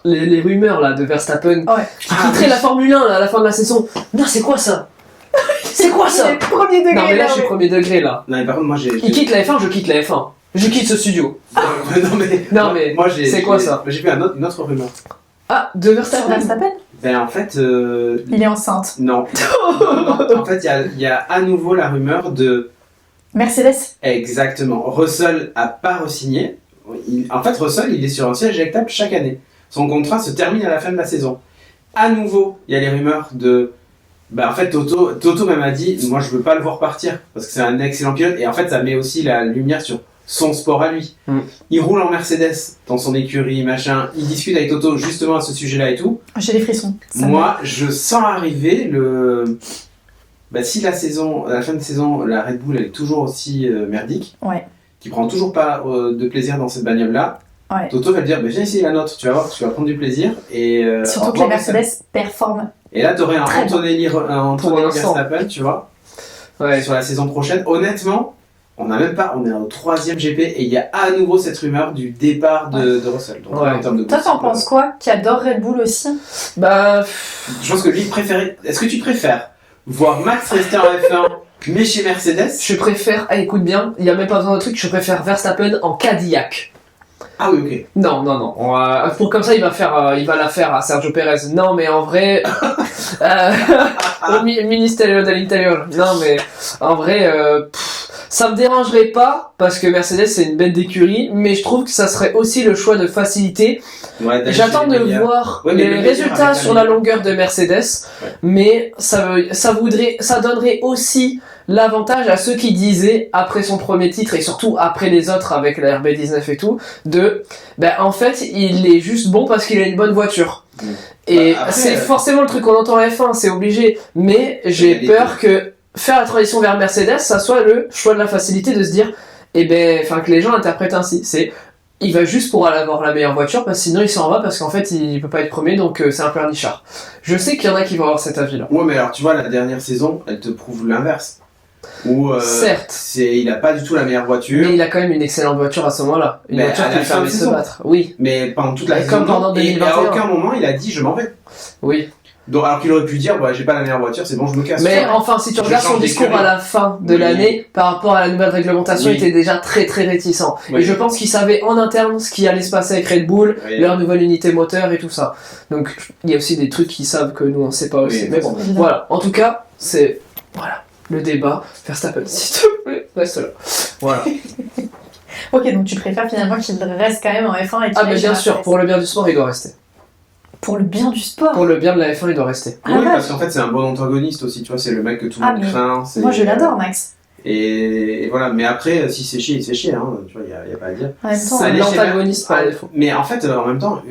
les rumeurs là de Verstappen Ouais. qui quitterait la Formule 1 là, à la fin de la saison. Non, c'est quoi ça? C'est quoi ça? C'est premier degré. Non, mais là, là, je suis ouais. premier degré là. Non, mais par contre, moi j'ai. Il quitte la F1, je quitte la F1. Je quitte ce studio. Non, mais moi j'ai. c'est quoi ça? J'ai vu une autre rumeur. Ah, de Sur Verstappen. Verstappen, Ben en fait. il est enceinte. Non. Non. En fait, il y a à nouveau la rumeur de. Mercedes. Exactement. Russell a pas re-signé. En fait, Russell, il est sur un siège éjectable chaque année. Son contrat se termine à la fin de la saison. À nouveau, il y a les rumeurs de... en fait, Toto même a dit, moi je veux pas le voir partir, parce que c'est un excellent pilote, et en fait, ça met aussi la lumière sur son sport à lui. Il roule en Mercedes dans son écurie, machin, il discute avec Toto justement à ce sujet-là et tout. J'ai des frissons. Moi, je sens arriver le... si à la fin de saison, la Red Bull elle est toujours aussi merdique, qui prend toujours pas de plaisir dans cette bagnole-là, Toto va te dire, viens essayer la nôtre, tu vas voir, tu vas prendre du plaisir. Et, surtout que les Mercedes performent. Et là, t'aurais un Antonelli Verstappen, tu vois, sur la saison prochaine. Honnêtement, on est au 3e GP et il y a à nouveau cette rumeur du départ de Russell. Donc, en termes de toi, t'en penses quoi? Qui adore Red Bull aussi? Je pense que lui, il préférait... Est-ce que tu préfères voir Max rester en F1 mais chez Mercedes? Je préfère, écoute bien, il n'y a même pas besoin de truc, je préfère Verstappen en Cadillac. Ah oui, ok. Non. Pour comme ça, il va la faire à Sergio Perez. Non, mais en vrai, au Ministério de l'Interior. Non, mais en vrai, ça me dérangerait pas parce que Mercedes c'est une bête d'écurie, mais je trouve que ça serait aussi le choix de facilité. J'attends de voir les résultats sur la longueur de Mercedes, mais ça donnerait aussi l'avantage à ceux qui disaient après son premier titre et surtout après les autres avec la RB19 et tout en fait il est juste bon parce qu'il a une bonne voiture et après, c'est forcément le truc qu'on entend en F1, c'est obligé, mais j'ai peur que faire la transition vers Mercedes ça soit le choix de la facilité de se dire que les gens l'interprètent ainsi, il va juste pour avoir la meilleure voiture parce que sinon il s'en va parce qu'en fait il peut pas être premier, donc c'est un pleurnichard. Je sais qu'il y en a qui vont avoir cet avis là. Ouais, mais alors tu vois, la dernière saison elle te prouve l'inverse. Certes, il a pas du tout la meilleure voiture, mais il a quand même une excellente voiture à ce moment-là, une voiture qui lui permet de se battre. Oui, mais pendant toute la saison, comme pendant 2021. Et à aucun moment il a dit je m'en vais. Oui. Donc, alors qu'il aurait pu dire j'ai pas la meilleure voiture, c'est bon, je me casse. Mais enfin, si tu regardes son discours à la fin de l'année par rapport à la nouvelle réglementation, il était déjà très très réticent. Et je pense qu'il savait en interne ce qui allait se passer avec Red Bull, leur nouvelle unité moteur et tout ça. Donc il y a aussi des trucs qu'ils savent que nous on sait pas aussi. Mais bon, voilà. En tout cas, c'est le débat. Verstappen, s'il te plaît, reste là. Voilà. Ok, donc tu préfères finalement qu'il reste quand même en F1 et qu'il mais bien sûr, pour le bien du sport, il doit rester. Pour le bien du sport. Pour le bien de la F1, il doit rester. Oui, parce qu'en fait, c'est un bon antagoniste aussi, tu vois, c'est le mec que tout le monde craint. Moi, je l'adore, Max. Et voilà, mais après, si c'est chier, il se fait chier, hein, tu vois, il n'y a pas à dire. En même temps, c'est l'antagoniste par défaut. Mais en fait, en même temps,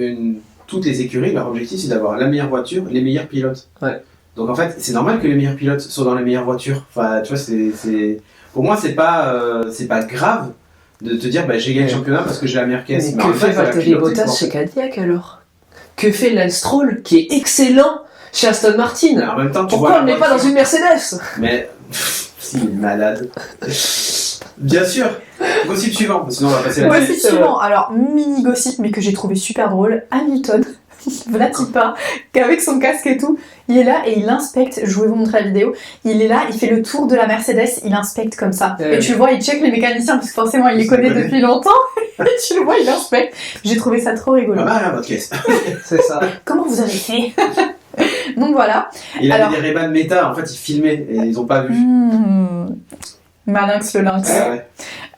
toutes les écuries, leur objectif, c'est d'avoir la meilleure voiture, les meilleurs pilotes. Donc en fait, c'est normal que les meilleurs pilotes soient dans les meilleures voitures. Enfin, tu vois, pour moi, c'est pas grave de te dire, j'ai gagné le championnat parce que j'ai la meilleure caisse. Mais que fait Valtteri Bottas chez Cadillac alors? Que fait Lance Stroll qui est excellent chez Aston Martin? En même temps, pourquoi on n'est pas dans une Mercedes? Mais si, il est malade. Bien sûr. Gossip suivant, sinon on va passer à la Gossip suivant. Alors, mini gossip, mais que j'ai trouvé super drôle. Hamilton, Vlatipa, qu'avec son casque et tout, il est là et il inspecte. Je vais vous montrer la vidéo. Il est là, il fait le tour de la Mercedes, il inspecte comme ça. Et tu le vois, il check les mécaniciens parce que forcément il les connaît depuis longtemps. Et tu le vois, il inspecte. J'ai trouvé ça trop rigolo. Ah bah, votre caisse. C'est ça. Comment vous avez fait? Donc voilà. Il avait des Ray-Ban méta, en fait ils filmaient et ils ont pas vu. Malinx le lynx.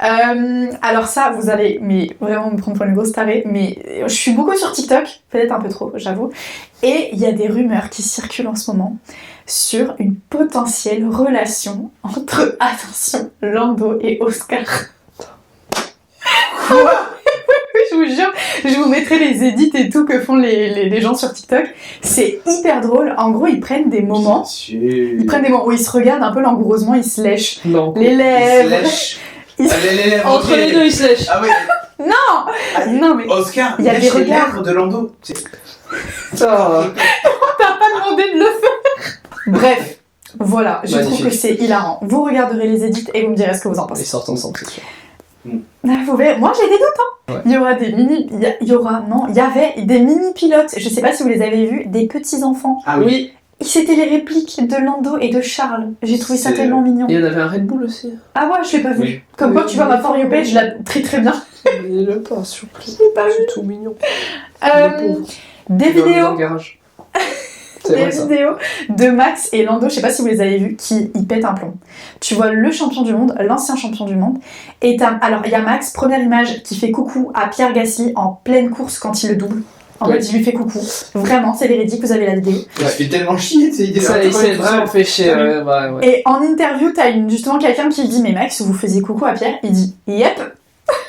Alors ça, vous allez vraiment me prendre pour une grosse tarée, mais je suis beaucoup sur TikTok, peut-être un peu trop, j'avoue, et il y a des rumeurs qui circulent en ce moment sur une potentielle relation entre, attention, Lando et Oscar. Quoi? Je vous jure, je vous mettrai les edits et tout que font les gens sur TikTok. C'est hyper drôle. En gros, ils prennent des moments. Où ils se regardent un peu langoureusement, ils se lèchent les lèvres. Entre les deux, ils se lèchent. Ah oui. Non, mais Oscar, il y a des regards de Lando. On t'a pas demandé de le faire. Bref, voilà. Je trouve que c'est hilarant. Vous regarderez les edits et vous me direz ce que vous en pensez. Ils sortent ensemble, c'est sûr. Moi j'ai des doutes, Il y aura des il y avait des mini pilotes, je sais pas si vous les avez vus, des petits enfants. Ah oui. C'était les répliques de Lando et de Charles. J'ai trouvé ça tellement mignon. Il y en avait un Red Bull aussi. Ah ouais, je l'ai pas vu. Comme quoi tu vois ma For You page, je la très bien. Le pas, s'il vous plaît. Je l'ai pas vu. C'est tout mignon. Des vidéos. Dans le garage. C'est des vrai, ça. vidéos de Max et Lando, je sais pas si vous les avez vus, qui y pètent un plomb. Tu vois le champion du monde, l'ancien champion du monde, et alors il y a Max, première image, qui fait coucou à Pierre Gasly en pleine course quand il le double. En Ouais. mode, il lui fait coucou. Vraiment, c'est véridique, vous avez la vidéo. Il se fait tellement chier, tu sais, il est Ça, il s'est vraiment fait chier. Ouais, ouais. Et en interview, t'as justement quelqu'un qui dit, mais Max, vous faisiez coucou à Pierre? Il dit, yep.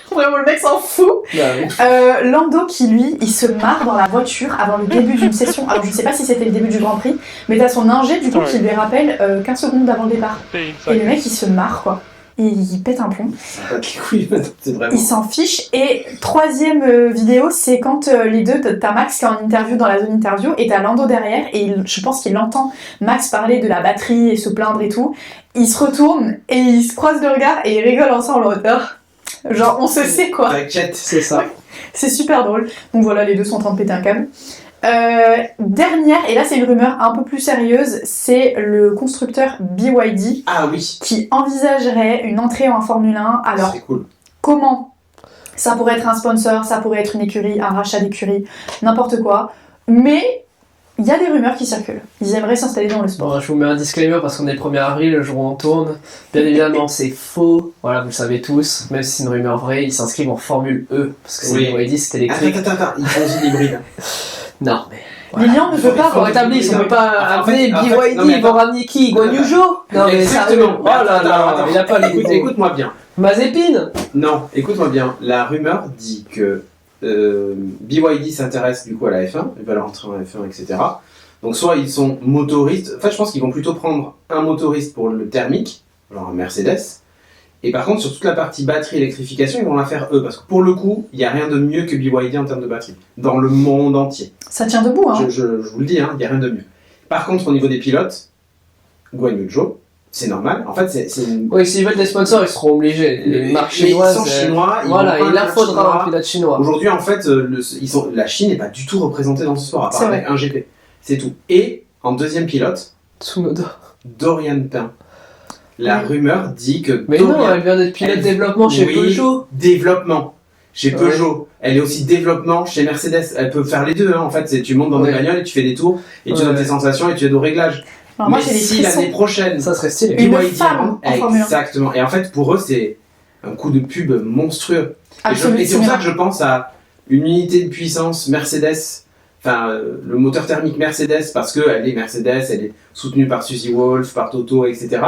Vraiment, le mec s'en fout. Bah, oui. Lando qui lui, il se marre dans la voiture avant le début d'une session. Alors je sais pas si c'était le début du Grand Prix, mais t'as son ingé du coup qui lui rappelle 15 secondes avant le départ. Et le mec il se marre quoi. Il pète un plomb. C'est vraiment. Il s'en fiche. Et troisième vidéo, c'est quand les deux, t'as Max qui est en interview dans la zone interview et t'as Lando derrière et je pense qu'il entend Max parler de la batterie et se plaindre et tout. Il se retourne et ils se croisent le regard et ils rigolent ensemble en hauteur. Genre on se sait quoi. T'inquiète. C'est ça. C'est super drôle. Donc voilà, les deux sont en train de péter un câble. Dernière, et là c'est une rumeur un peu plus sérieuse, c'est le constructeur BYD Ah oui. qui envisagerait une entrée en Formule 1. Alors C'est cool. comment? Ça pourrait être un sponsor, ça pourrait être une écurie, un rachat d'écurie, n'importe quoi. Mais il y a des rumeurs qui circulent. Ils aimeraient s'installer dans le sport. Bon, je vous mets un disclaimer parce qu'on est le 1er avril, le jour où on tourne. Bien évidemment, c'est faux. Voilà, vous le savez tous. Même si c'est une rumeur vraie, ils s'inscrivent en Formule E. Parce que c'est Oui. BYD, c'est électrique. Attends, ils font une hybride. Non, mais. Voilà. Lilian ne veut pas. Faut rétablir, on peut pas En fait, amener en fait, BYD, non, mais ils vont ramener qui? Guan Yu Zhou? Non, mais Exactement. sérieux. Oh là là, il a pas les goûts. Écoute-moi bien. Mazepin? Non, écoute-moi bien. La rumeur dit que BYD s'intéresse du coup à la F1, ils veulent rentrer en F1, etc. Donc soit ils sont motoristes, en fait je pense qu'ils vont plutôt prendre un motoriste pour le thermique, genre un Mercedes, et par contre sur toute la partie batterie électrification, ils vont la faire eux, parce que pour le coup, il n'y a rien de mieux que BYD en termes de batterie, dans le monde entier. Ça tient debout, hein. Je vous le dis, il n'y a rien de mieux. Par contre, au niveau des pilotes, Guan Yu Zhou, c'est normal, en fait c'est une... Oui, s'ils veulent des sponsors, ils seront obligés. Les marques chinoises. Ils sont chinois, ils Voilà, vont pas il leur un faudra chinois. un pilote chinois. Aujourd'hui, en fait, la Chine n'est pas du tout représentée dans ce sport, à C'est part vrai. avec un GP. C'est tout. Et en deuxième pilote, Tsunoda. Dorian Pain. La Oui. rumeur dit que Mais non, elle vient d'être pilote Elle- développement chez Oui, Peugeot. Développement. Chez Ouais. Peugeot. Elle est aussi développement chez Mercedes. Elle peut faire les deux, hein. En fait, tu montes dans des Ouais. bagnoles et tu fais des tours, et tu Ouais. donnes tes sensations et tu aides au réglage. Alors moi Mais j'ai des si l'année frissons. prochaine, Ça serait stylé. Une BYD femme rentre- en Formule 1. Exactement. Et en fait, pour eux, c'est un coup de pub monstrueux. Et c'est pour ça que je pense à une unité de puissance Mercedes, enfin le moteur thermique Mercedes, parce qu'elle est Mercedes, elle est soutenue par Suzy Wolf, par Toto, etc.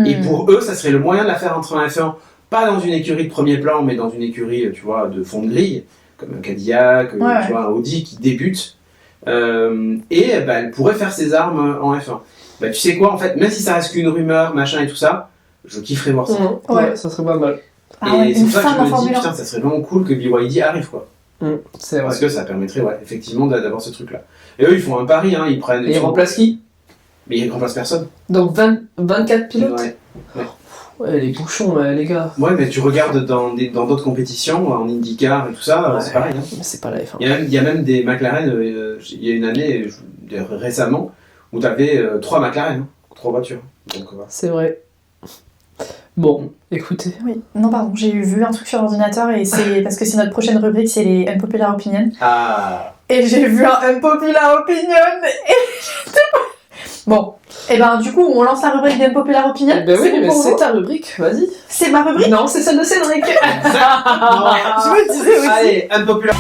Et pour eux, ça serait le moyen de la faire entrer en F1, pas dans une écurie de premier plan, mais dans une écurie, tu vois, de fond de grille, comme un Cadillac, Ouais. tu vois, un Audi qui débute. Et bah, elle pourrait faire ses armes en F1. Bah, tu sais quoi, en fait, même si ça reste qu'une rumeur, machin et tout ça, je kifferais voir ça. Ouais, ça serait pas mal. Ah ouais, Et c'est une pour ça que femme je en me dis, Formule 1. putain, ça serait vraiment cool que BYD arrive, quoi. C'est vrai. Parce que ça permettrait, ouais, effectivement, d'avoir ce truc-là. Et eux, ils font un pari, hein, ils prennent... Et il remplace qui? Mais ils remplacent personne. Donc 24 pilotes? Ouais. Ouais, les bouchons, les gars. Ouais, mais tu regardes dans d'autres compétitions, en IndyCar et tout ça, Ouais. c'est pareil. Hein. Mais c'est pas la F1. Il y a même des McLaren, il y a une année, récemment, où tu avais 3 McLaren, hein, 3 voitures. Donc, voilà. C'est vrai. Bon, écoutez. Oui, non pardon, j'ai vu un truc sur l'ordinateur et c'est parce que c'est notre prochaine rubrique, c'est les unpopular opinions. Ah, Et j'ai vu un unpopular opinion et bon, et ben du coup on lance la rubrique des unpopular opinions. Eh ben oui, bon mais pour c'est vous ta rubrique, vas-y. C'est ma rubrique. Non, c'est celle de Cédric. Je me disais aussi. allez, unpopular.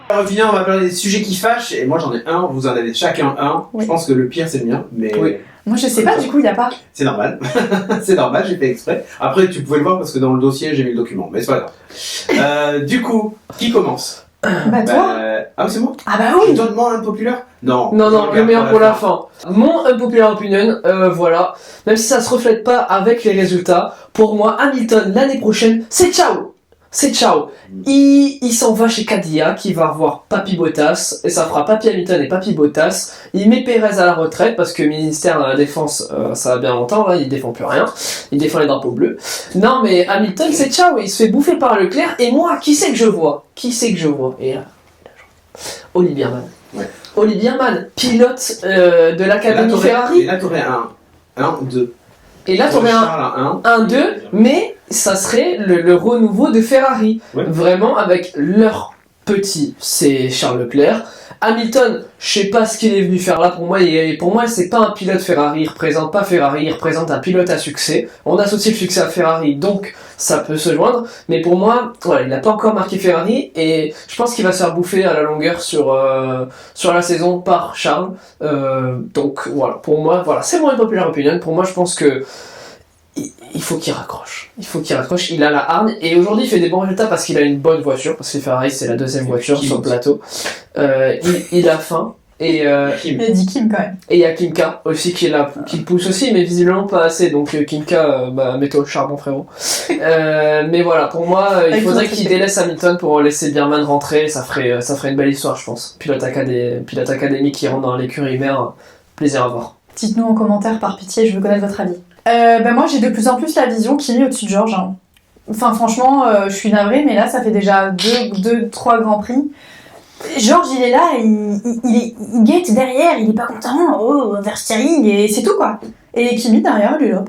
Revenons, on va parler des sujets qui fâchent, et moi j'en ai un, vous en avez chacun un. Oui. Je pense que le pire c'est le mien, mais Oui. Moi je sais pas, du coup il y a pas. c'est normal. C'est normal, j'ai fait exprès. Après, tu pouvais le voir parce que dans le dossier j'ai mis le document, mais c'est pas grave. Du coup, qui commence? Bah toi. Ah oui, c'est moi. Ah bah Je oui. donne moi un populaire? Non. Non, je non, le regarde meilleur pour la fin. Mon unpopular opinion, voilà. Même si ça se reflète pas avec les résultats, pour moi, Hamilton, l'année prochaine, c'est ciao. C'est ciao. Il s'en va chez Cadillac, il va revoir Papy Bottas, et ça fera Papy Hamilton et Papy Bottas. Il met Perez à la retraite, parce que le ministère de la Défense, ça va bien longtemps, là, il défend plus rien. Il défend les drapeaux bleus. Non, mais Hamilton, c'est ciao, il se fait bouffer par Leclerc, et moi, qui c'est que je vois? Et là, Olivier Biermann. Ouais. Olivier Biermann, pilote de l'Académie Ferrari. Et là, t'aurais un, 2. Et là, t'aurais un 2, mais ça serait le renouveau de Ferrari. Ouais. Vraiment avec leur petit, c'est Charles Leclerc, Hamilton, je sais pas ce qu'il est venu faire là. Pour moi, c'est pas un pilote Ferrari. Il représente pas Ferrari. Il représente un pilote à succès. On associe le succès à Ferrari, donc ça peut se joindre. Mais pour moi, voilà, il n'a pas encore marqué Ferrari et je pense qu'il va se faire bouffer à la longueur sur la saison par Charles. Donc voilà, pour moi, voilà, c'est mon unpopular opinion. Pour moi, je pense que il faut qu'il raccroche. Il a la hargne et aujourd'hui il fait des bons résultats parce qu'il a une bonne voiture, parce que Ferrari c'est la deuxième voiture sur le plateau. Il a faim et Il a dit Kim quand même. et il y a Kimka aussi qui est là, qui le pousse aussi, mais visiblement pas assez. Donc Kimka, mets-toi au charbon frérot. Mais voilà, pour moi, il Avec faudrait tout qu'il délaisse Hamilton pour laisser Birman rentrer. Ça ferait une belle histoire, je pense. Pilote académie qui rentre dans l'écurie mère, plaisir à voir. Dites-nous en commentaire par pitié, je veux connaître votre avis. Moi j'ai de plus en plus la vision Kimi au-dessus de George. Hein. Enfin franchement, je suis navrée, mais là ça fait déjà 2-3 grands prix. George il est là, il guette derrière, il est pas content, oh, Verstappen, et c'est tout quoi. Et Kimi derrière, il est là,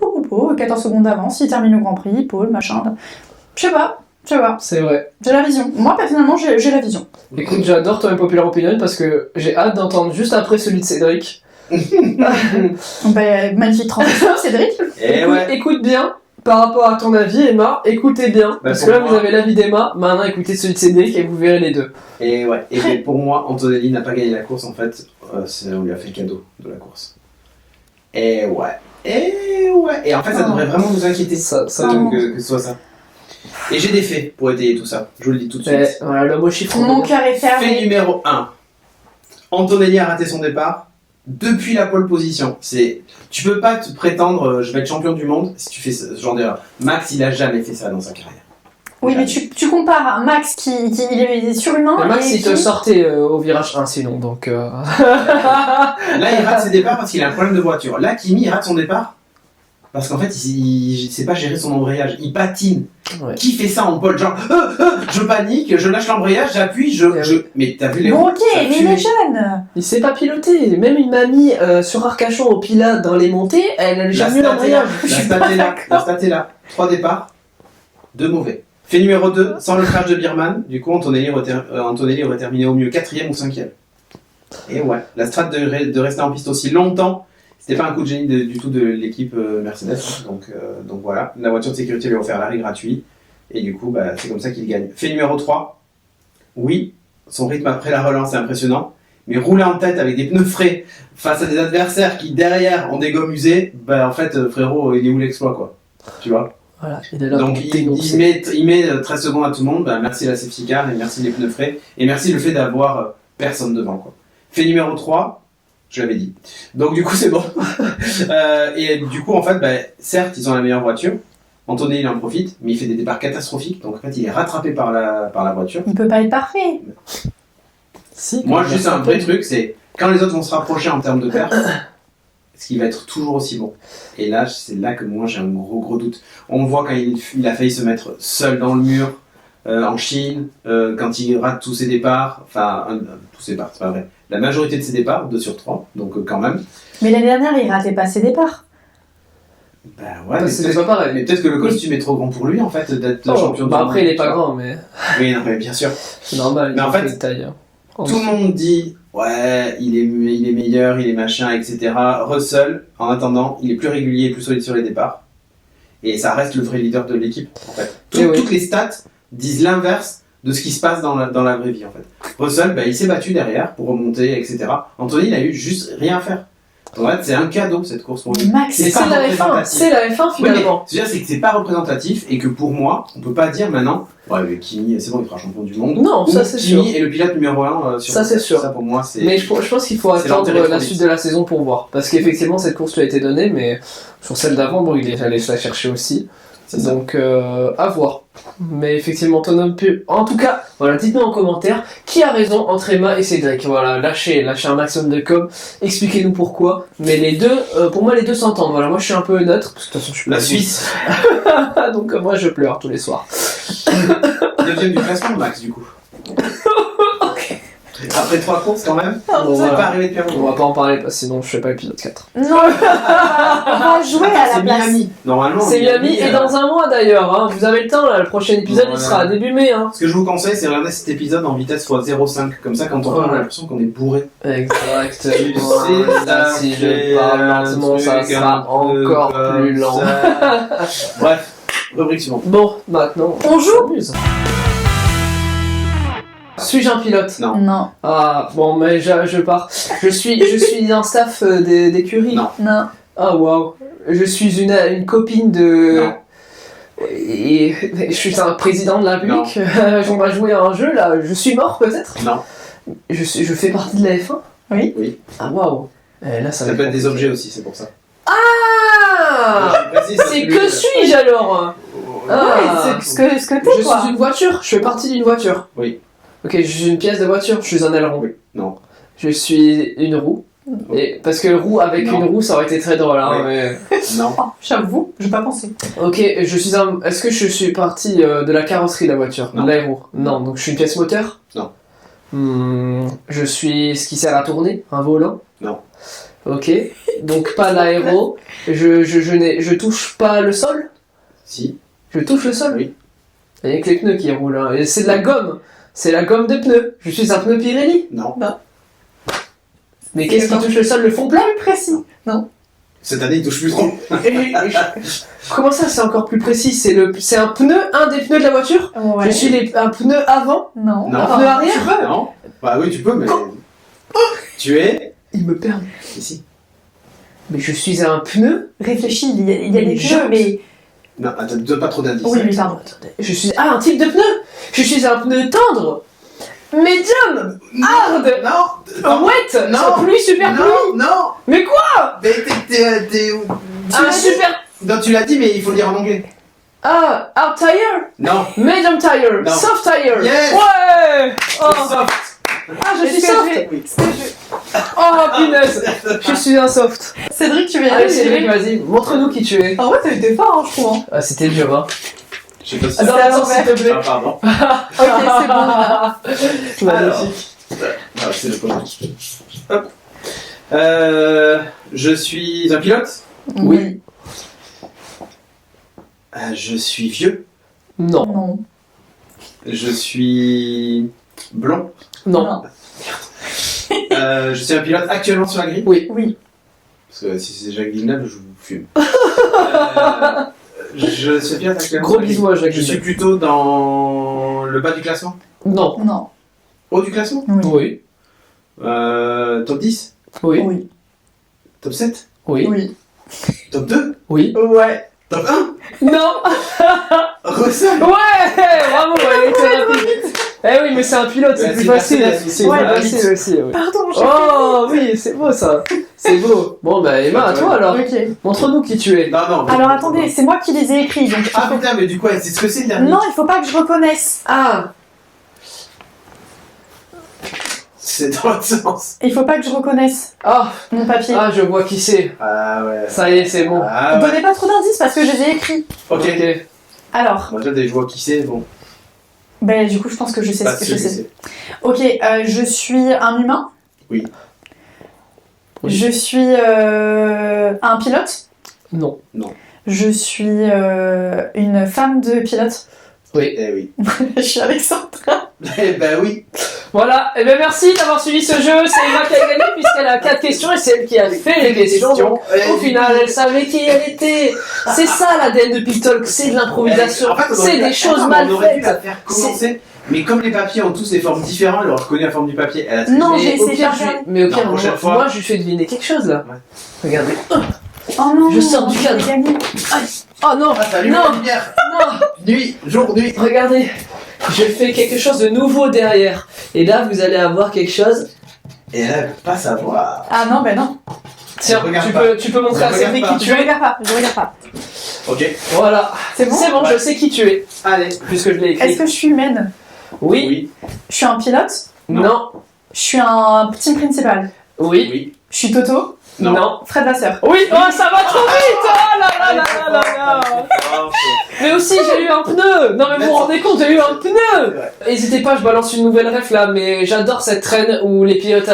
14 secondes d'avance, il termine le Grand Prix, pole, machin. Je sais pas. C'est vrai. J'ai la vision. Moi personnellement j'ai la vision. Écoute, j'adore ton unpopular opinion parce que j'ai hâte d'entendre juste après celui de Cédric. Magnifique transition Cédric. Et ouais. Écoute bien par rapport à ton avis, Emma, écoutez bien, parce que là vous avez l'avis d'Emma, maintenant écoutez celui de Cédric et vous verrez les deux. Et ouais. Et bien, pour moi, Antonelli n'a pas gagné la course en fait. On lui a fait cadeau de la course. Et ouais. Et en fait, ça devrait vraiment nous inquiéter. Ça que ce soit ça. Et j'ai des faits pour étayer tout ça. Je vous le dis tout de suite. Voilà, le mot chiffre. Mon cœur est Fait fermé. numéro 1. Antonelli a raté son départ depuis la pole position. Tu peux pas te prétendre je vais être champion du monde si tu fais ce genre d'erreur. Max, il a jamais fait ça dans sa carrière. Oui, mais tu compares Max qui il est surhumain. Le Max, et il te sortait au virage 1 sinon, donc... Là, il rate ses départs parce qu'il a un problème de voiture. Là, Kimi, il rate son départ parce qu'en fait, il sait pas gérer son embrayage. Il patine. Ouais. Qui fait ça en pole? Genre, je panique, je lâche l'embrayage, j'appuie, Mais t'as vu les Bon, roues, ok, ça mais il fumait. est jeune. Il sait pas piloter. Même une mamie sur Arcachon au Pilat dans les montées, elle a La jamais eu stat est là. l'embrayage. La stat est là. 3 départs, 2 mauvais. Fait numéro 2, sans le crash de Birman, du coup Antonelli aurait terminé au mieux 4ème ou 5ème. Et ouais, la strat de rester en piste aussi longtemps, c'était pas un coup de génie du tout de l'équipe Mercedes. Donc voilà, la voiture de sécurité lui a offert l'arrêt gratuit. Et du coup, c'est comme ça qu'il gagne. Fait numéro 3, oui, son rythme après la relance est impressionnant. Mais rouler en tête avec des pneus frais face à des adversaires qui derrière ont des gommes usées, en fait frérot, il est où l'exploit quoi. Tu vois? Voilà, il est là Donc pour il dénoncer. met 13 secondes à tout le monde, merci la safety car et merci les pneus frais et merci le fait d'avoir personne devant quoi. Fait numéro 3, je l'avais dit. Donc du coup c'est bon. Et du coup en fait, certes ils ont la meilleure voiture, Antonelli il en profite, mais il fait des départs catastrophiques, donc en fait il est rattrapé par la voiture. Il peut pas être parfait. Si, Moi juste un vrai truc, c'est quand les autres vont se rapprocher en termes de perf, est-ce qu'il va être toujours aussi bon? Et là, c'est là que moi j'ai un gros doute. On voit quand il a failli se mettre seul dans le mur en Chine, quand il rate tous ses départs, tous ses départs, c'est pas vrai. La majorité de ses départs, 2 sur 3, donc quand même. Mais l'année dernière, il ratait pas ses départs. Ouais, mais c'est pas pareil. mais peut-être que le costume est trop grand pour lui en fait, d'être champion du monde. Après, il est pas grand, mais Oui, non, mais bien sûr. c'est normal. Mais il en fait fait, une taille. Tout le monde dit ouais, il est meilleur, il est machin, etc. Russell, en attendant, il est plus régulier et plus solide sur les départs. Et ça reste le vrai leader de l'équipe, en fait. Toutes les stats disent l'inverse de ce qui se passe dans la vraie vie, en fait. Russell, il s'est battu derrière pour remonter, etc. Anthony, il a eu juste rien à faire. En fait, c'est un cadeau, cette course pour lui. Max, C'est la F1, c'est la F1 finalement. Oui, c'est que c'est pas représentatif et que pour moi, on peut pas dire maintenant, ouais, Kimi, c'est bon, il fera champion du monde. Non, ça c'est sûr. Kimi est le pilote numéro 1 sur Ça c'est sûr. Ça pour moi, c'est. Mais je pense qu'il faut c'est attendre l'intérêt la trop suite vite. de la saison pour voir. Parce qu'effectivement, cette course lui a été donnée, mais sur celle d'avant, bon, il est allé se la chercher aussi. C'est ça. Donc, à voir. Mais effectivement, en tout cas, voilà, dites-nous en commentaire qui a raison entre Emma et Cédric. Voilà, lâchez un maximum de com, expliquez-nous pourquoi. Mais les deux, pour moi, les deux s'entendent. Voilà, moi je suis un peu neutre, parce que de toute façon, je suis La pas Suisse, donc moi je pleure tous les soirs. deuxième du classement, Max, du coup. Après 3 courses quand même, Bon, ça va voilà. pas arriver depuis un On moment. va pas en parler parce que sinon je fais pas l'épisode 4. Non, on va jouer à la C'est place. Miami. Normalement, C'est Miami et dans un mois d'ailleurs, hein. Vous avez le temps là, le prochain épisode Ouais. il sera début mai. Hein. Ce que je vous conseille, c'est regarder cet épisode en vitesse x0,5. Comme ça, quand on parle, on a l'impression qu'on est bourré. Exactement. Tu sais, ça Si fait je parle un lentement, ça truc sera un peu encore comme plus lent. ça. Bref, rubrique suivante. Bon, maintenant, On joue s'amuse. Suis-je un pilote? Non. Non, Ah, bon, mais je pars. Je suis un staff d'écurie. Non. non. Ah, waouh. Je suis une copine de... Non. Et je suis un président de la République. On va jouer à un jeu, là. Je suis mort, peut-être? Non. Je fais partie de la F1? Oui. Oui. Ah, waouh. Là, Ça peut être des objets aussi, c'est pour ça. Ah, Je précise, ça c'est peut que être- suis-je alors? Ah. Ouais, c'est ce que Je t'es, quoi. suis une voiture, je fais partie d'une voiture. Oui. Ok, je suis une pièce de voiture, je suis un aileron. Oui. Non. Je suis une roue. Et, parce que roue avec Non. une roue, ça aurait été très drôle. Hein, Oui. mais... Non. Oh, j'avoue, j'ai pas pensé. Ok, je suis un... Est-ce que je suis partie de la carrosserie de la voiture? Non. De l'aéro? Non, donc je suis une pièce moteur? Non. Je suis ce qui sert à tourner? Un volant? Non. Ok, donc pas l'aéro. Je touche pas le sol? Si. Je touche le sol? Oui. Avec les pneus qui roulent. Hein. Et c'est de la gomme. C'est la gomme de pneus. Je suis un pneu Pirelli. Non. Mais qu'est-ce qui touche le sol? Le fond plat? Plus précis. Non. Cette année, il touche plus trop. Comment ça, c'est encore plus précis? C'est un pneu, un des pneus de la voiture? Ouais. Je suis un pneu avant? Non. Non. Un pneu arrière? Tu peux. Non. Bah oui, tu peux, mais. Tu es. Il me perd. Ici. Mais je suis un pneu? Réfléchis, il y a Une des jante. pneus, mais... Non, attends, donne pas trop d'indices. Oui, oui, pardon. Je suis... Ah, un type de pneu! Je suis un pneu tendre! Medium! Hard! Non. Wet! Non. Pluie, super pluie! Non. Non. Mais quoi? Mais t'es. Un super... Non, tu l'as dit, mais il faut le dire en anglais. Ah, hard tire? Non. Medium tire? Non. Soft tire? Yes. Ouais! Oh, Soft. ah, je suis Est-ce que soft! Oui. Oh, punaise! Je suis un soft! Cédric, tu veux y Allez, aller? Cédric, vas-y, montre-nous qui tu es. En vrai, t'as été fort, hein, je trouve. Hein. Ah, c'était dur, hein. Je sais pas si Ah, Dans c'est à le sens, s'il te plaît. Ah, pardon. Ok, c'est bon. Magnifique. Ah, c'est le premier. Hop. Je suis un pilote. Oui. Je suis vieux. Non. Non. Je suis blond. Non. Je suis un pilote actuellement sur la grille. Oui. Parce que si c'est Jacques Villeneuve, je vous fume. Je suis un pilote actuellement. Gros sur la grille. bisous à Jacques Je suis Villeneuve. plutôt dans le bas du classement. Non. Non. Haut du classement. Oui. Oui. Top 10. Oui. Oui. Top 7. Oui. Oui. Top 2. Oui. Ouais. Top 1. Non. Russell. Ouais. Bravo, elle était rapide. Eh oui, mais c'est un pilote, c'est Ouais, plus c'est facile. Mercedes, C'est ouais, plus facile aussi. Oui. Pardon, j'ai Oh oui, c'est beau ça. C'est beau. Bon, bah Emma, à toi alors. Ok. Montre-nous qui tu es. Non. Alors attendez, c'est moi qui les ai écrits, donc... Ah putain, mais du coup, c'est ce que c'est le dernier. Non, il faut pas que je reconnaisse. Ah. C'est dans l'autre sens. Il faut pas que je reconnaisse Ah. mon papier. Ah, je vois qui c'est. Ah ouais. Ça y est, c'est bon. Ah ouais. Donnez pas trop d'indices parce que je les ai écrits. Ok. Alors, Moi, déjà, dès que je vois qui c'est, bon. ben du coup, je pense que je sais Pas ce que sûr je que sais. c'est. Ok, je suis un humain. Oui. Oui. Je suis un pilote. Non. Je suis une femme de pilote. Oui. Eh oui. Je suis Alexandra. Eh ben oui. Voilà, et bien merci d'avoir suivi ce jeu. C'est Emma qui a gagné puisqu'elle a 4 questions et c'est elle qui a fait les questions. Donc, au final, elle savait qui elle était. C'est ça l'ADN de Pictalk, c'est de l'improvisation, En fait, on aurait c'est pu- des choses Attends, mal on aurait pu faites. la faire commencer. Mais comme les papiers ont tous des formes différentes, elle aurait reconnu la forme du papier. Elle a triché. Non, Mais j'ai au essayé pire, de je faire lui- mais au Non, pire, prochaine moi, fois. moi, je lui fais deviner quelque chose là. Ouais. Regardez. Oh non, Je sors du j'ai cadre. gagné. Oh non, Ah, salut, non, la lumière. non. Nuit, jour, nuit. Regardez, je fais quelque chose de nouveau derrière. Et là, vous allez avoir quelque chose. Et elle veut pas savoir. Ah non, ben non. Tiens, Regarde tu pas. peux montrer à Regarde Cédric pas. qui tu Je es. regarde pas, je regarde pas. Ok. Voilà. C'est bon C'est bon, je sais qui tu es. Allez. Puisque je l'ai écrit. Est-ce que je suis humaine? Oui. Oui. Je suis un pilote? Non. Je suis un team principal? Oui. Oui. Je suis Toto? Non. Fred Vasseur. Oui, oh, ça va trop vite. Oh là là là là là là. Mais aussi, j'ai eu un pneu. Non, mais vous vous rendez compte, j'ai eu un pneu. N'hésitez pas, je balance une nouvelle ref là, mais j'adore cette traîne où les pilotes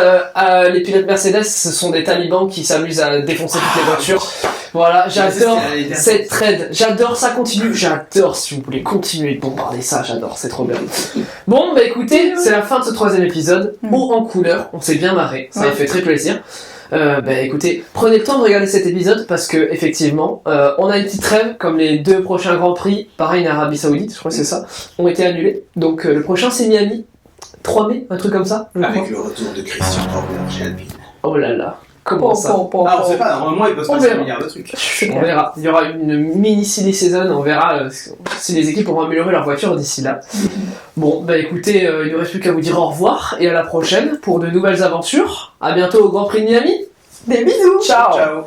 Mercedes, ce sont des talibans qui s'amusent à défoncer toutes les voitures. Voilà, j'adore cette trade, j'adore ça, continue, j'adore si vous voulez continuer de bombarder ça, j'adore, c'est trop bien. Bon, bah écoutez, c'est la fin de ce 3e épisode, haut en couleur, on s'est bien marré, ça m'a fait très plaisir. Bah écoutez, prenez le temps de regarder cet épisode parce que effectivement, on a une petite trêve, comme les 2 prochains Grands Prix, pareil en Arabie Saoudite, je crois que c'est ça, ont été annulés. Donc le prochain c'est Miami, 3 mai, un truc comme ça. Avec le retour de Christian Horner chez Alpine. Oh là là. Comment ça? Ah, on sait pas, normalement il peut se passer un milliard de trucs. On verra. Il y aura une mini silly season, on verra si les équipes auront amélioré leur voiture d'ici là. Bon, bah écoutez, il ne reste plus qu'à vous dire au revoir et à la prochaine pour de nouvelles aventures. À bientôt au Grand Prix de Miami. Des bisous. Ciao. Ciao.